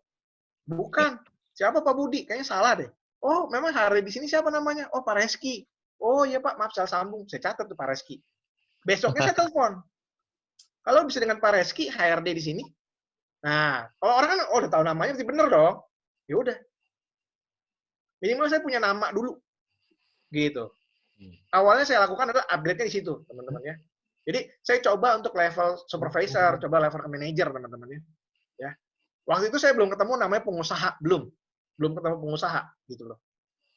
Bukan. Siapa Pak Budi? Kayaknya salah deh. Oh, memang hari di sini siapa namanya? Oh, Pak Reski. Oh iya Pak, maaf salah sambung. Saya catat tuh Pak Reski. Besoknya saya telepon. Kalau bisa dengan Pak Reski, HRD di sini. Nah, kalau orang kan, udah tahu namanya, berarti bener dong. Ya udah. Minimal saya punya nama dulu. Gitu. Awalnya saya lakukan adalah upgrade-nya di situ, teman-teman ya. Jadi, saya coba untuk level supervisor, coba level ke manager, teman-teman ya. Waktu itu saya belum ketemu namanya pengusaha, belum ketemu pengusaha gitu loh.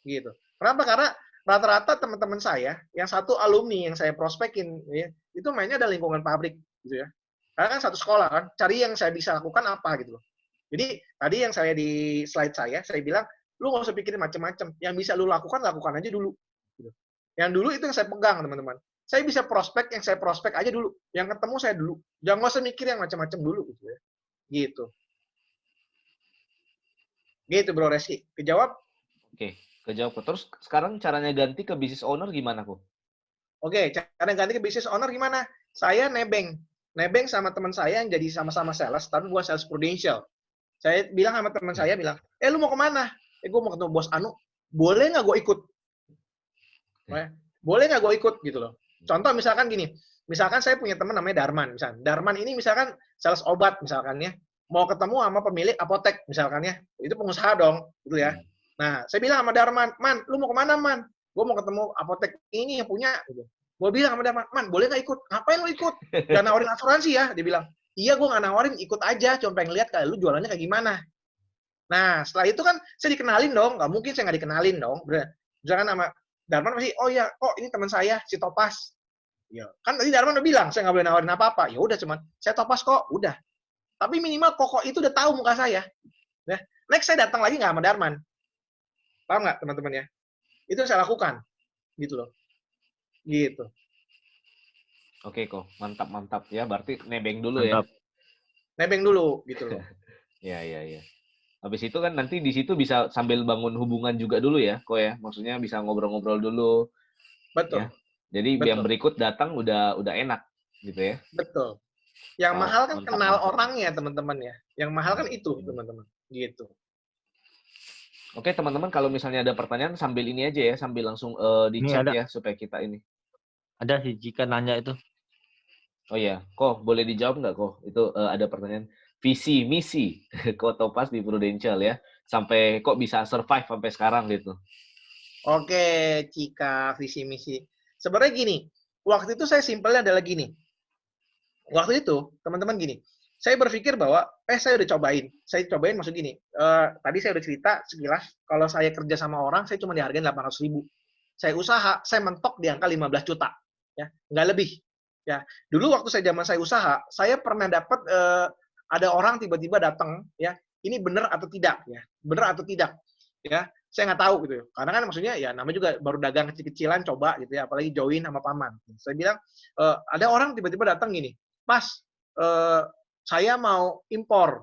Gitu. Kenapa? Karena rata-rata teman-teman saya yang satu alumni yang saya prospekin ya, itu mainnya ada lingkungan pabrik gitu ya. Karena kan satu sekolah kan, cari yang saya bisa lakukan apa gitu loh. Jadi tadi yang saya di slide saya bilang, lu nggak usah pikirin macam-macam. Yang bisa lu lakukan aja dulu. Gitu. Yang dulu itu yang saya pegang teman-teman. Saya bisa prospek, yang saya prospek aja dulu. Yang ketemu saya dulu. Jangan nggak usah mikir yang macam-macam dulu gitu ya. Gitu. Gitu Bro Reski. Kejawab? Oke, kejawab. Terus sekarang caranya ganti ke business owner gimana kok? Oke, cara ganti ke business owner gimana? Saya nebeng sama teman saya yang jadi sama-sama sales, tapi bukan sales prudential. Saya bilang sama teman saya, bilang, lu mau kemana? Gue mau ketemu bos Anu. Boleh nggak gue ikut? Boleh nggak gue ikut? Gitu loh. Contoh misalkan gini, misalkan saya punya teman namanya Darman. Misalkan. Darman ini misalkan sales obat misalkan ya. Mau ketemu sama pemilik apotek misalkan ya. Itu pengusaha dong. Gitu ya. Nah, saya bilang sama Darman, Man, lu mau kemana, Man? Gue mau ketemu apotek ini yang punya. Gitu. Gue bilang sama Darman, Man, boleh nggak ikut? Ngapain lu ikut? Gak nawarin asuransi ya? Dia bilang, iya gue nggak nawarin, ikut aja. Cuma pengen lihat kayak lu jualannya kayak gimana. Nah, setelah itu kan saya dikenalin dong. Nggak mungkin saya nggak dikenalin dong. Misalkan sama Darman pasti, oh iya, kok ini teman saya, si Topas. Ya, kan tadi Darman udah bilang, saya nggak boleh nawarin apa-apa. Ya udah, cuman, saya Topas kok, udah. Tapi minimal Koko itu udah tahu muka saya. Ya. Next saya datang lagi nggak sama Darman. Paham nggak teman-teman ya? Itu yang saya lakukan. Gitu loh. Gitu. Oke kok, mantap ya. Berarti nebeng dulu Mantap. ya. nebeng dulu gitu loh. Ya, ya, ya. Habis itu kan nanti di situ bisa sambil bangun hubungan juga dulu ya, kok ya. Maksudnya bisa ngobrol-ngobrol dulu ya. Betul, Jadi yang betul, berikut datang udah enak gitu ya. betul. Yang Oh, mahal kan mantap, kenal mantap. orangnya, teman-teman ya. Yang mahal kan itu, Hmm. teman-teman. Gitu. Oke, teman-teman, kalau misalnya ada pertanyaan sambil ini aja ya, sambil langsung di Ini chat ada ya supaya kita ini. ada sih jika nanya itu. Oh ya, kok boleh dijawab nggak kok? Itu ada pertanyaan visi misi Kotopas di Prudential ya, sampai kok bisa survive sampai sekarang gitu. Oke, Cika, visi misi. Sebenarnya gini, waktu itu saya simpelnya adalah gini. Waktu itu, teman-teman gini, saya berpikir bahwa, saya udah cobain. Saya cobain maksud gini, tadi saya udah cerita sekilas, kalau saya kerja sama orang, saya cuma dihargain 800.000. Saya usaha, saya mentok di angka 15 juta. Ya, nggak lebih. Ya, dulu waktu zaman saya usaha, saya pernah dapat ada orang tiba-tiba datang, ya, ini benar atau tidak, ya, benar atau tidak, ya, saya nggak tahu gitu. Karena kan maksudnya ya namanya juga baru dagang kecil-kecilan, coba gitu ya, apalagi join sama paman. Saya bilang, ada orang tiba-tiba datang gini, Mas, saya mau impor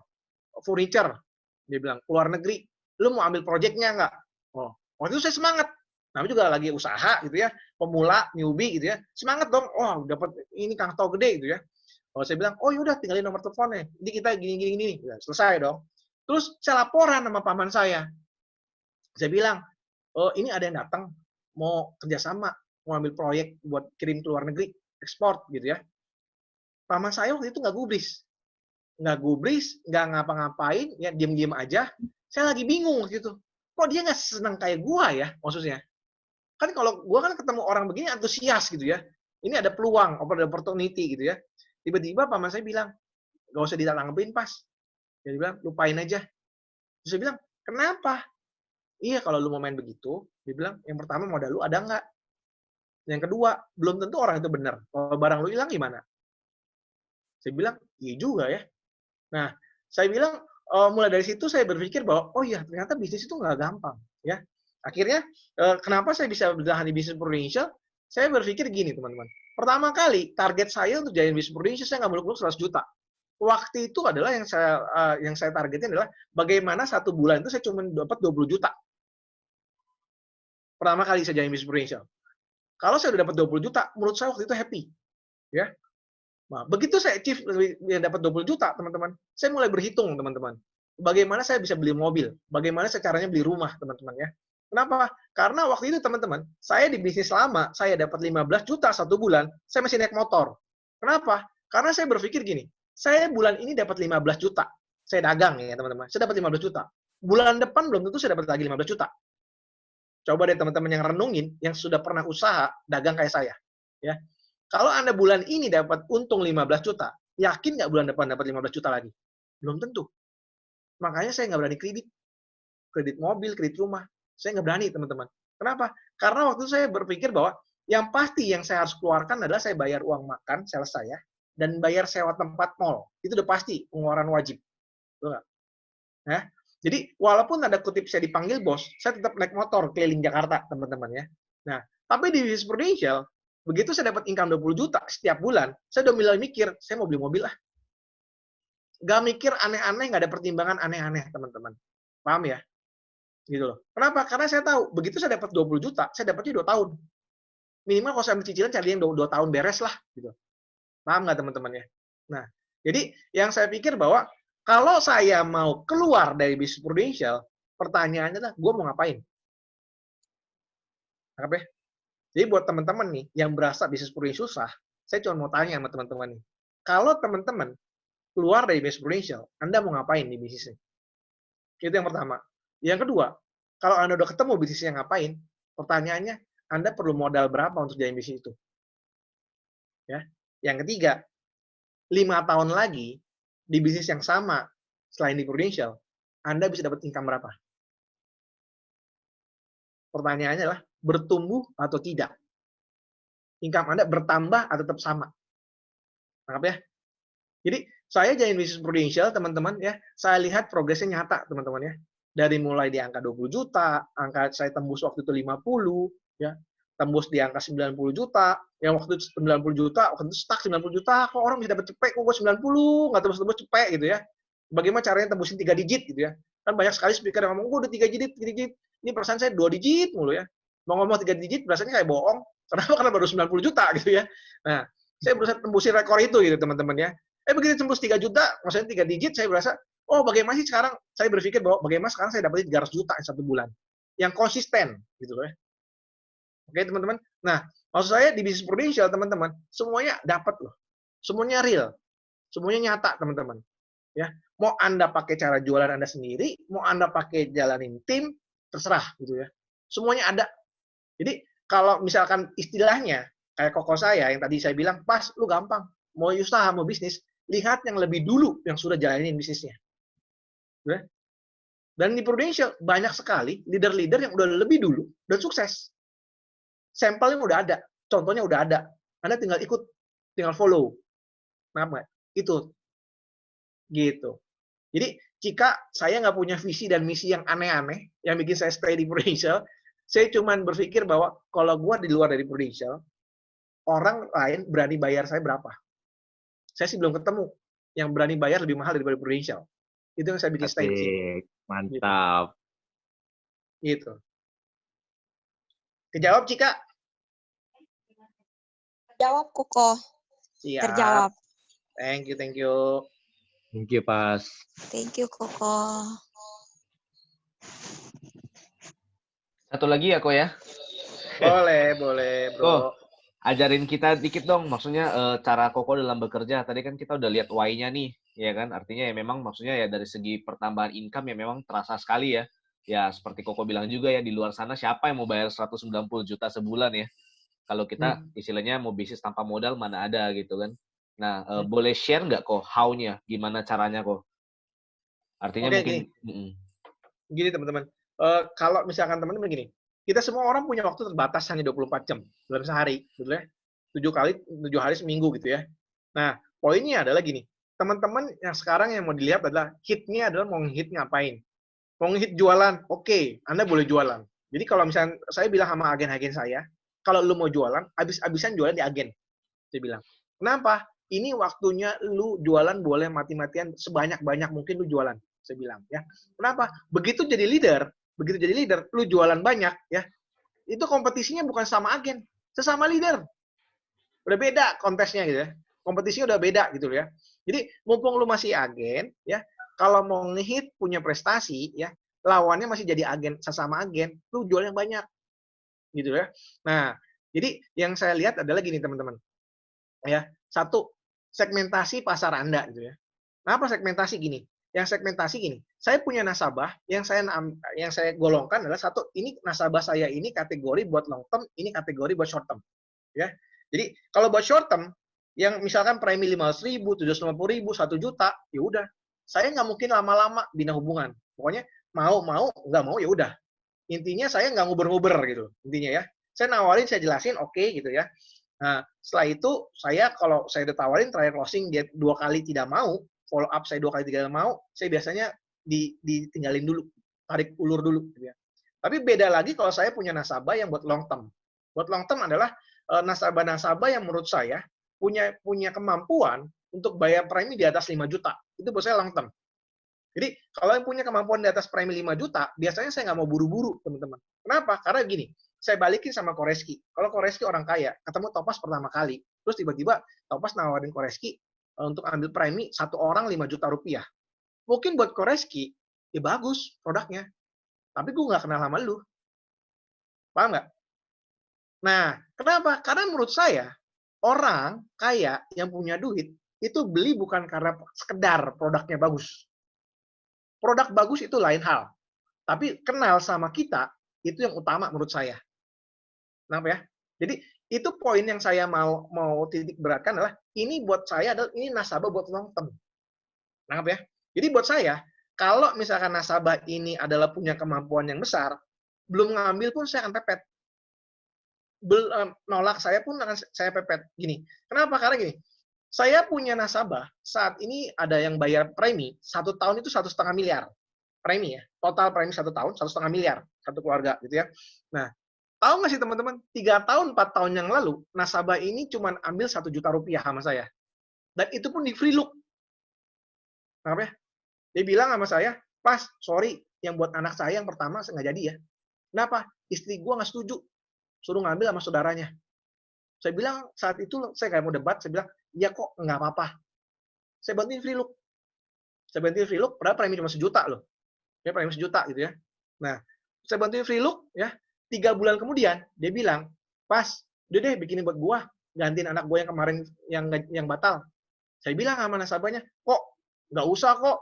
furniture, dia bilang, keluar negeri, lu mau ambil proyeknya nggak? Oh, waktu itu saya semangat. Namanya juga lagi usaha gitu ya, pemula, newbie gitu ya, semangat dong, oh dapat ini kantong gede gitu ya. Oh, saya bilang, oh yaudah tinggalin nomor teleponnya, ini kita gini-gini, ya, selesai dong. Terus saya laporan sama paman saya bilang, oh ini ada yang datang, mau kerjasama, mau ambil proyek buat kirim ke luar negeri, ekspor gitu ya. Paman saya waktu itu nggak gubris, nggak ngapa-ngapain, ya diem-diem aja. Saya lagi bingung gitu. Kok dia nggak senang kayak gua ya, maksudnya. Kan kalau gua kan ketemu orang begini antusias gitu ya. Ini ada peluang, ada opportunity gitu ya. Tiba-tiba paman saya bilang, nggak usah ditanggepin pas. Dia bilang, lupain aja. Terus saya bilang, kenapa? Iya kalau lu mau main begitu, dia bilang, yang pertama modal lu ada nggak? Yang kedua, belum tentu orang itu benar. Kalau barang lu hilang gimana? Saya bilang, iya juga ya. Nah, saya bilang, mulai dari situ saya berpikir bahwa, oh iya ternyata bisnis itu nggak gampang. Ya, akhirnya kenapa saya bisa bertahan di bisnis prudential? Saya berpikir gini teman-teman. Pertama kali target saya untuk jadi bisnis prudential saya nggak muluk-muluk 100 juta. Waktu itu adalah yang saya targetin adalah bagaimana satu bulan itu saya cuma dapat 20 juta. Pertama kali saya jadi bisnis prudential. Kalau saya udah dapat 20 juta, menurut saya waktu itu happy. Ya, nah, begitu saya achieve yang dapat 20 juta, teman-teman, saya mulai berhitung, teman-teman. Bagaimana saya bisa beli mobil? Bagaimana saya caranya beli rumah, teman-teman ya? Kenapa? Karena waktu itu, teman-teman, saya di bisnis lama, saya dapat 15 juta satu bulan, saya masih naik motor. Kenapa? Karena saya berpikir gini, saya bulan ini dapat 15 juta. Saya dagang ya, teman-teman. Saya dapat 15 juta. Bulan depan belum tentu saya dapat lagi 15 juta. Coba deh teman-teman yang renungin, yang sudah pernah usaha dagang kayak saya. Ya, kalau Anda bulan ini dapat untung 15 juta, yakin nggak bulan depan dapat 15 juta lagi? Belum tentu. Makanya saya nggak berani kredit mobil, kredit rumah. Saya nggak berani, teman-teman. Kenapa? Karena waktu itu saya berpikir bahwa yang pasti yang saya harus keluarkan adalah saya bayar uang makan, sales saya, dan bayar sewa tempat mall. Itu udah pasti pengeluaran wajib. Betul nggak? Ya. Jadi, walaupun ada kutip saya dipanggil bos, saya tetap naik motor keliling Jakarta, teman-teman ya. Nah, tapi di bisnis prudential, begitu saya dapat income 20 juta setiap bulan, saya udah mulai mikir, saya mau beli mobil lah. Nggak mikir aneh-aneh, nggak ada pertimbangan aneh-aneh, teman-teman. Paham ya? Gitu loh. Kenapa? Karena saya tahu, begitu saya dapat 20 juta, saya dapatnya 2 tahun. Minimal kalau saya ambil cicilan, cari yang 2 tahun beres lah. Gitu. Paham nggak, teman-teman ya? Nah, jadi yang saya pikir bahwa kalau saya mau keluar dari bisnis prudential, pertanyaannya adalah, gue mau ngapain? Apa ya? Jadi buat teman-teman nih, yang berasa bisnis prudential susah, saya cuma mau tanya sama teman-teman nih. Kalau teman-teman keluar dari bisnis prudential, Anda mau ngapain di bisnisnya? Itu yang pertama. Yang kedua, kalau Anda udah ketemu bisnisnya ngapain, pertanyaannya, Anda perlu modal berapa untuk jadi bisnis itu? Ya. Yang ketiga, 5 tahun lagi, di bisnis yang sama, selain di prudential, Anda bisa dapat income berapa? Pertanyaannya adalah, bertumbuh atau tidak? Income Anda bertambah atau tetap sama? Tangkap ya? Jadi, saya jadi bisnis prudential, teman-teman ya, saya lihat progresnya nyata, teman-teman ya. Dari mulai di angka 20 juta, angka saya tembus waktu itu 50, ya. tembus di angka 90 juta, yang waktu itu 90 juta, waktu itu stuck 90 juta, kok orang bisa dapat cepet, kok gue 90, nggak tembus-tembus cepet gitu ya. Bagaimana caranya tembusin 3 digit gitu ya. Kan banyak sekali speaker yang ngomong, gue udah 3 digit, 3 digit. Ini perasaan saya 2 digit mulu ya. Mau ngomong 3 digit, rasanya kayak bohong. Kenapa? Karena baru 90 juta gitu ya. Nah, saya berusaha tembusin rekor itu gitu teman-teman ya. Begitu tembus 3 juta, maksudnya 3 digit, saya berasa, oh bagaimana sih sekarang, saya berpikir bahwa bagaimana sekarang saya dapetin 300 juta satu bulan. Yang konsisten gitu loh ya. Oke teman-teman. Nah, maksud saya di bisnis Prudential teman-teman, semuanya dapat loh. Semuanya real. Semuanya nyata teman-teman. Ya, mau Anda pakai cara jualan Anda sendiri, mau Anda pakai jalanin tim, terserah gitu ya. Semuanya ada. Jadi kalau misalkan istilahnya kayak koko saya yang tadi saya bilang, pas lu gampang. Mau usaha, mau bisnis, lihat yang lebih dulu yang sudah jalanin bisnisnya. Ya. Dan di Prudential banyak sekali leader-leader yang udah lebih dulu dan sukses. Sampelnya udah ada, contohnya udah ada. Anda tinggal ikut, tinggal follow. Kenapa? Itu. Gitu. Jadi, jika saya nggak punya visi dan misi yang aneh-aneh, yang bikin saya stay di Prudential, saya cuma berpikir bahwa kalau gua di luar dari Prudential, orang lain berani bayar saya berapa. Saya sih belum ketemu yang berani bayar lebih mahal daripada Prudential. Itu yang saya bikin stay di sini. Mantap. Gitu. Kejawab, Cika? Jawab, Koko. Siap. Terjawab. Thank you. Thank you, Pas. Thank you, Koko. Satu lagi ya, Ko ya? Boleh, bro. Ko, ajarin kita dikit dong, maksudnya cara Koko dalam bekerja. Tadi kan kita udah lihat why-nya nih, ya kan? Artinya ya memang maksudnya ya dari segi pertambahan income ya memang terasa sekali ya. Ya seperti Koko bilang juga ya, di luar sana siapa yang mau bayar 190 juta sebulan ya? Kalau kita istilahnya mau bisnis tanpa modal mana ada gitu kan. Nah, boleh share nggak kok how-nya? Gimana caranya kok? Artinya Oke, mungkin gini teman-teman. Kalau misalkan teman-teman gini, kita semua orang punya waktu terbatas hanya 24 jam dalam sehari, betul ya? 7 hari seminggu gitu ya. Nah, poinnya adalah gini. Teman-teman yang sekarang yang mau dilihat adalah hit-nya adalah mau hit ngapain? Mau hit jualan, oke, Anda boleh jualan. Jadi kalau misalnya saya bilang sama agen-agen saya, kalau lu mau jualan, habis-habisan jualan di agen. Saya bilang, kenapa? Ini waktunya lu jualan boleh mati-matian sebanyak-banyak mungkin lu jualan. Saya bilang ya. Kenapa? Begitu jadi leader, lu jualan banyak ya. Itu kompetisinya bukan sama agen, sesama leader. Udah beda kontesnya gitu ya. Kompetisinya udah beda gitu ya. Jadi mumpung lu masih agen ya, kalau mau ngehit punya prestasi ya, lawannya masih jadi agen, sesama agen, lu jual yang banyak. Gitu ya. Nah, jadi yang saya lihat adalah gini teman-teman. Ya, satu, segmentasi pasar Anda gitu ya. Kenapa segmentasi gini? Yang segmentasi gini, saya punya nasabah yang saya golongkan adalah satu, ini nasabah saya ini kategori buat long term, ini kategori buat short term. Ya. Jadi kalau buat short term yang misalkan premi 500.000, 750.000, 1 juta, ya udah. Saya nggak mungkin lama-lama bina hubungan. Pokoknya mau, nggak mau ya udah. Intinya saya nggak nguber-nguber gitu. Intinya ya. Saya nawarin, saya jelasin, oke gitu ya. Nah, setelah itu kalau saya udah tawarin terakhir closing dia 2 kali tidak mau, follow up saya 2 kali tidak mau, saya biasanya ditinggalin dulu, tarik ulur dulu gitu ya. Tapi beda lagi kalau saya punya nasabah yang buat long term. Buat long term adalah nasabah-nasabah yang menurut saya punya kemampuan untuk bayar premi di atas 5 juta. Itu buat saya long term. Jadi, kalau yang punya kemampuan di atas premi 5 juta, biasanya saya nggak mau buru-buru, teman-teman. Kenapa? Karena gini, saya balikin sama Koreski. Kalau Koreski orang kaya, ketemu Topaz pertama kali, terus tiba-tiba Topaz nawarin Koreski untuk ambil premi 1 orang 5 juta rupiah. Mungkin buat Koreski, ya bagus produknya. Tapi gue nggak kenal sama lu. Paham nggak? Nah, kenapa? Karena menurut saya, orang kaya yang punya duit, itu beli bukan karena sekedar produknya bagus. Produk bagus itu lain hal. Tapi kenal sama kita, itu yang utama menurut saya. Kenapa ya? Jadi, itu poin yang saya mau titik beratkan adalah, ini buat saya adalah, ini nasabah buat long term. Kenapa ya? Jadi buat saya, kalau misalkan nasabah ini adalah punya kemampuan yang besar, belum ngambil pun saya akan pepet. Nolak saya pun akan saya pepet. Gini, kenapa? Karena gini, saya punya nasabah, saat ini ada yang bayar premi, 1 tahun itu 1,5 miliar. Premi ya, total premi 1 tahun, 1,5 miliar, satu keluarga gitu ya. Nah, Tahu nggak sih teman-teman, 3 tahun, 4 tahun yang lalu, nasabah ini cuma ambil 1 juta rupiah sama saya. Dan itu pun di free look. Kenapa ya? Dia bilang sama saya, Pas, sorry, yang buat anak saya yang pertama nggak jadi ya. Kenapa? Istri gua nggak setuju. Suruh ngambil sama saudaranya. Saya bilang, saat itu saya kayak mau debat, saya bilang, iya kok, nggak apa-apa. Saya bantuin free look. Saya bantuin free look, padahal premi cuma 1 juta loh. Ya, premi 1 juta gitu ya. Nah, saya bantuin free look, ya. 3 bulan kemudian, dia bilang, Pas, udah deh bikinin buat gua, gantiin anak gua yang kemarin yang batal. Saya bilang sama nasabahnya, kok nggak usah kok,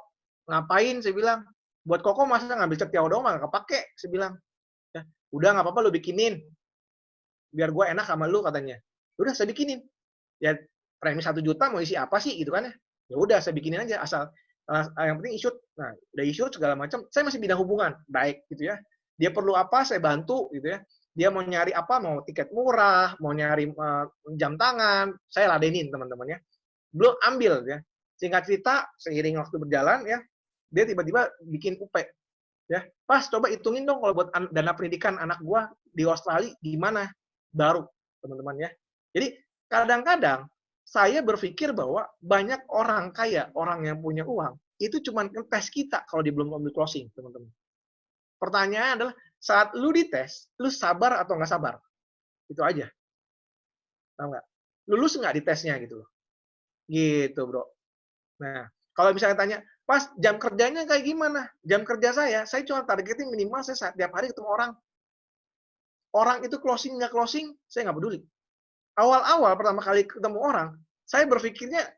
ngapain? Saya bilang, buat Koko masa ngambil cetiau doang nggak kepake? Saya bilang, ya, udah nggak apa-apa lu bikinin, biar gua enak sama lu katanya. Udah saya bikinin. Ya premi 1 juta mau isi apa sih gitu kan ya? Ya udah saya bikinin aja asal yang penting issued. Nah, udah issued segala macam. Saya masih bidang hubungan, baik gitu ya. Dia perlu apa saya bantu gitu ya. Dia mau nyari apa, mau tiket murah, mau nyari jam tangan, saya ladenin teman-teman ya. Belum ambil ya. Singkat cerita, seiring waktu berjalan ya, dia tiba-tiba bikin UP ya. Pas coba hitungin dong kalau buat dana pendidikan anak gua di Australia gimana? Baru teman-teman ya. Jadi kadang-kadang saya berpikir bahwa banyak orang kaya, orang yang punya uang, itu cuma ngetes kita kalau dia belum ambil closing, teman-teman. Pertanyaannya adalah, saat lu dites, lu sabar atau nggak sabar? Itu aja. Tahu nggak? Lulus nggak di tesnya gitu loh. Gitu, bro. Nah, kalau misalnya tanya, Pas, jam kerjanya kayak gimana? Jam kerja saya cuma targetin minimal saya tiap hari ketemu orang. Orang itu closing nggak closing, saya nggak peduli. Awal-awal pertama kali ketemu orang, saya berpikirnya,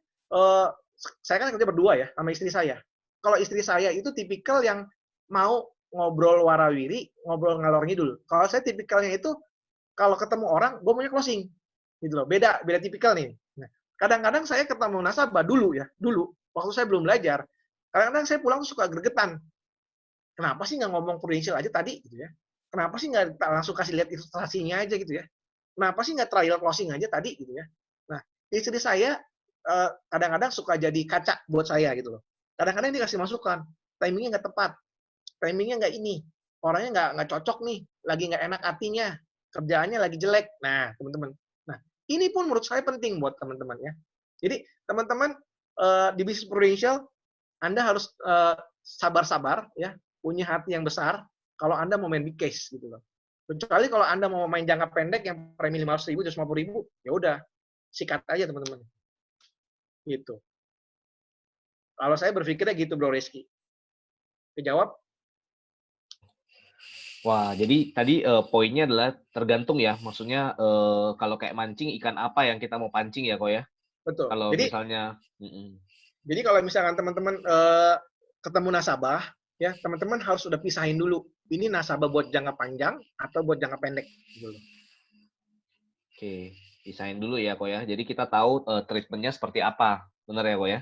saya kan kerja berdua ya, sama istri saya. Kalau istri saya itu tipikal yang mau ngobrol warawiri, ngobrol ngalor ngidul. Kalau saya tipikalnya itu, kalau ketemu orang, gue maunya closing. Gitu loh, beda tipikal nih. Nah, kadang-kadang saya ketemu nasabah dulu, waktu saya belum belajar, kadang-kadang saya pulang suka gregetan. Kenapa sih nggak ngomong prudensial aja tadi? Gitu ya. Kenapa sih nggak langsung kasih lihat ilustrasinya aja gitu ya? Kenapa sih nggak trial closing aja tadi gitu ya? Nah, istri saya kadang-kadang suka jadi kaca buat saya gitu loh. Kadang-kadang dia kasih masukan, timingnya nggak tepat, timingnya nggak ini, orangnya nggak cocok nih, lagi nggak enak hatinya, kerjaannya lagi jelek. Nah, teman-teman. Nah, ini pun menurut saya penting buat teman-teman ya. Jadi, teman-teman di bisnis prudential, Anda harus sabar-sabar ya, punya hati yang besar kalau Anda mau main big case gitu loh. Kecuali kalau Anda mau main jangka pendek yang premi 500.000, 250.000, ya udah sikat aja teman-teman. Gitu. Kalau saya berpikirnya gitu, Bro Rizky. Kejawab? Wah, jadi tadi poinnya adalah tergantung ya. Maksudnya kalau kayak mancing ikan apa yang kita mau pancing ya, kok ya? Betul. Kalau misalnya Jadi kalau misalkan teman-teman ketemu nasabah, ya teman-teman harus sudah pisahin dulu. Ini nasabah buat jangka panjang atau buat jangka pendek. Gitu. Oke, pisahin dulu ya, kok ya. Jadi kita tahu treatmentnya seperti apa, benar ya, kok ya?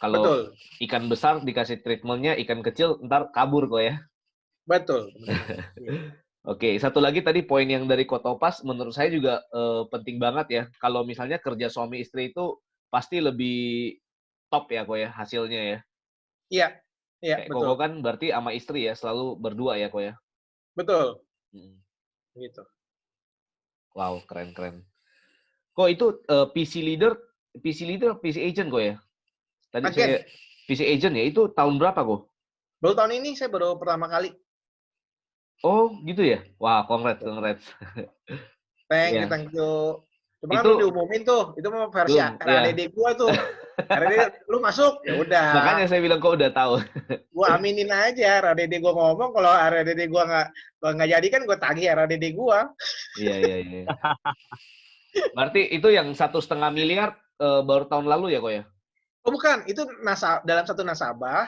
Kalau Betul. ikan besar dikasih treatmentnya, ikan kecil ntar kabur, kok ya. Betul. Oke, satu lagi tadi poin yang dari Kotopas menurut saya juga penting banget ya. Kalau misalnya kerja suami istri itu pasti lebih top ya, kok ya, hasilnya ya. Iya, iya, Kayak betul. Koko kan berarti sama istri ya, selalu berdua ya, kok ya. Betul. Gitu. Wow, keren. Kok itu PC leader, PC agent kok ya? Tadi saya PC agent ya, itu tahun berapa kok? Baru tahun ini saya baru pertama kali. Oh, gitu ya? Wah, congrats. Thank you. Cuma kan belum diumumin tuh, itu mah versi RADD gua tuh. RADD lu masuk, ya udah. Makanya saya bilang kok udah tahu. Gua aminin aja RADD gua ngomong, kalau RADD gua nggak jadi kan gua tagih RADD gua. Iya. Berarti itu yang 1,5 miliar baru tahun lalu ya kok ya? Oh bukan, itu dalam satu nasabah.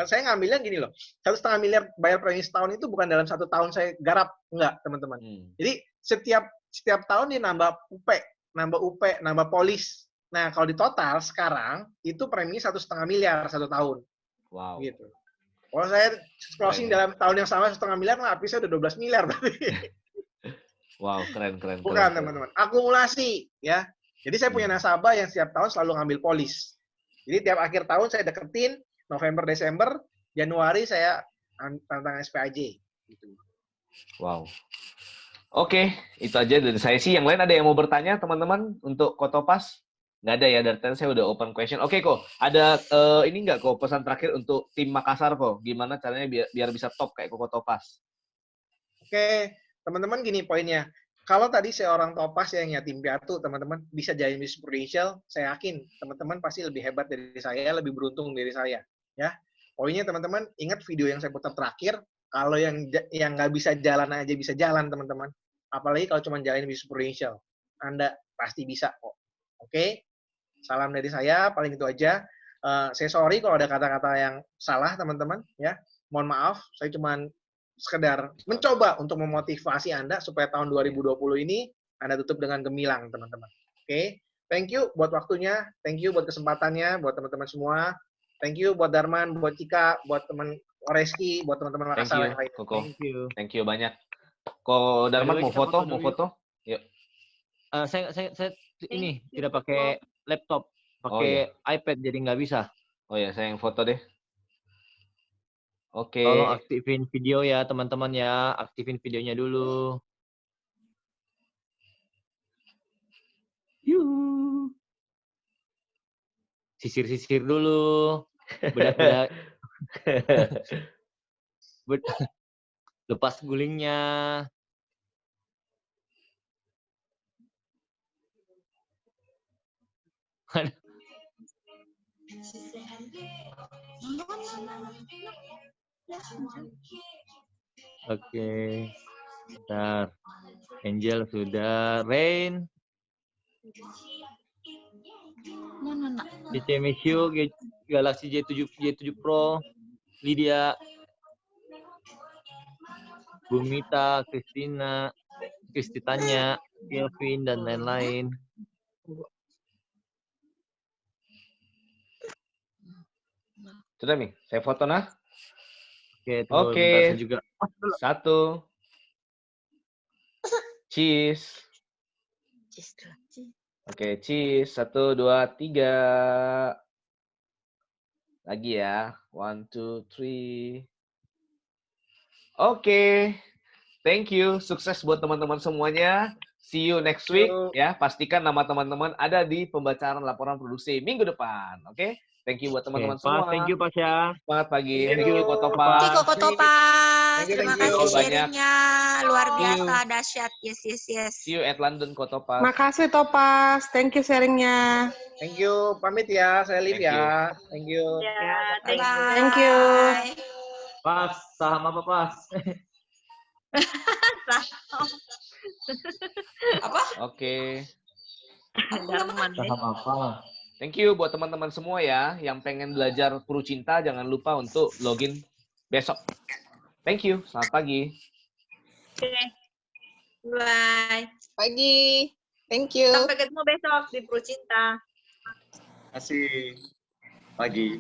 Saya ngambilnya gini loh, 1,5 miliar bayar premi setahun itu bukan dalam 1 tahun saya garap, enggak teman-teman. Jadi setiap tahun dia nambah UP, nambah polis. Nah kalau di total sekarang itu preminya 1,5 miliar 1 tahun. Wow. Gitu. Kalau saya closing dalam tahun yang sama 1,5 miliar, nah habisnya udah 12 miliar berarti. Wow, keren. Bukan teman-teman, akumulasi ya. Jadi saya punya nasabah yang setiap tahun selalu ngambil polis. Jadi tiap akhir tahun saya deketin, November, Desember, Januari saya tantang SPAJ. Gitu. Wow. Oke, itu aja dari saya sih. Yang lain ada yang mau bertanya, teman-teman, untuk Kotopas? Nggak ada ya, dari tadi saya udah open question. Oke, kok. Ada ini nggak kok pesan terakhir untuk tim Makassar kok? Gimana caranya biar bisa top kayak Kotopas? Oke, teman-teman gini poinnya. Kalau tadi seorang Topas yang yatim piatu, teman-teman bisa jadi Miss Prudential, saya yakin teman-teman pasti lebih hebat dari saya, lebih beruntung dari saya. Ya, poinnya teman-teman ingat video yang saya putar terakhir. Kalau yang nggak bisa jalan aja bisa jalan, teman-teman. Apalagi kalau cuma jalan Miss Prudential, Anda pasti bisa kok. Oke, salam dari saya. Paling itu aja. Saya sorry kalau ada kata-kata yang salah, teman-teman. Ya, mohon maaf. Saya cuma sekedar mencoba untuk memotivasi Anda supaya tahun 2020 ini Anda tutup dengan gemilang, teman-teman. Oke, thank you buat waktunya, thank you buat kesempatannya, buat teman-teman semua. Thank you buat Darman, buat Cika, buat teman Reski, buat teman-teman Makassar yang lain. Koko. Thank you. Thank you banyak. Kok Darman By the way, mau kita foto? foto Mau dulu foto? Yuk. Saya ini tidak pakai laptop, Oh iya. pakai iPad jadi nggak bisa. Oh ya, saya yang foto deh. Oke. Tolong aktifin video ya teman-teman ya, aktifin videonya dulu. Yuhu. Sisir-sisir dulu. Bedak-bedak. Lepas gulingnya. Oke. Bentar. Angel sudah. Rain. CC Mishu, Galaxy J7 Pro. Lydia. Bumita, Christina, Kristitanya, Kelvin, dan lain-lain. Sudah nih, saya foto nah. Oke, tunggu Oke. bentar saya juga. 1. Cheese. Oke, cheese. 1, 2, 3. Lagi ya. 1, 2, 3. Oke. Thank you. Sukses buat teman-teman semuanya. See you next week. Ya, pastikan nama teman-teman ada di pembacaan laporan produksi minggu depan. Oke? Thank you buat teman-teman semua. Thank you, Pasya. Semangat pagi. Thank Thank you, you, Kotopas. Oke, Koko Topas. Thank you, Terima thank you. kasih Banyak. sharingnya. Luar See you. biasa, dahsyat. Yes. See you at London, Kotopas. Makasih Topas, thank you sharingnya. Thank you, pamit ya, saya live Thank you. ya. Thank you. Ya, Bye. Thank you. Pas, saham apa pas? Apa? Oke. Saham apa? Thank you buat teman-teman semua ya yang pengen belajar Puru Cinta, jangan lupa untuk login besok. Thank you. Selamat pagi. Bye. Pagi, thank you. Sampai ketemu besok di Pro Cinta. Terima kasih. Pagi.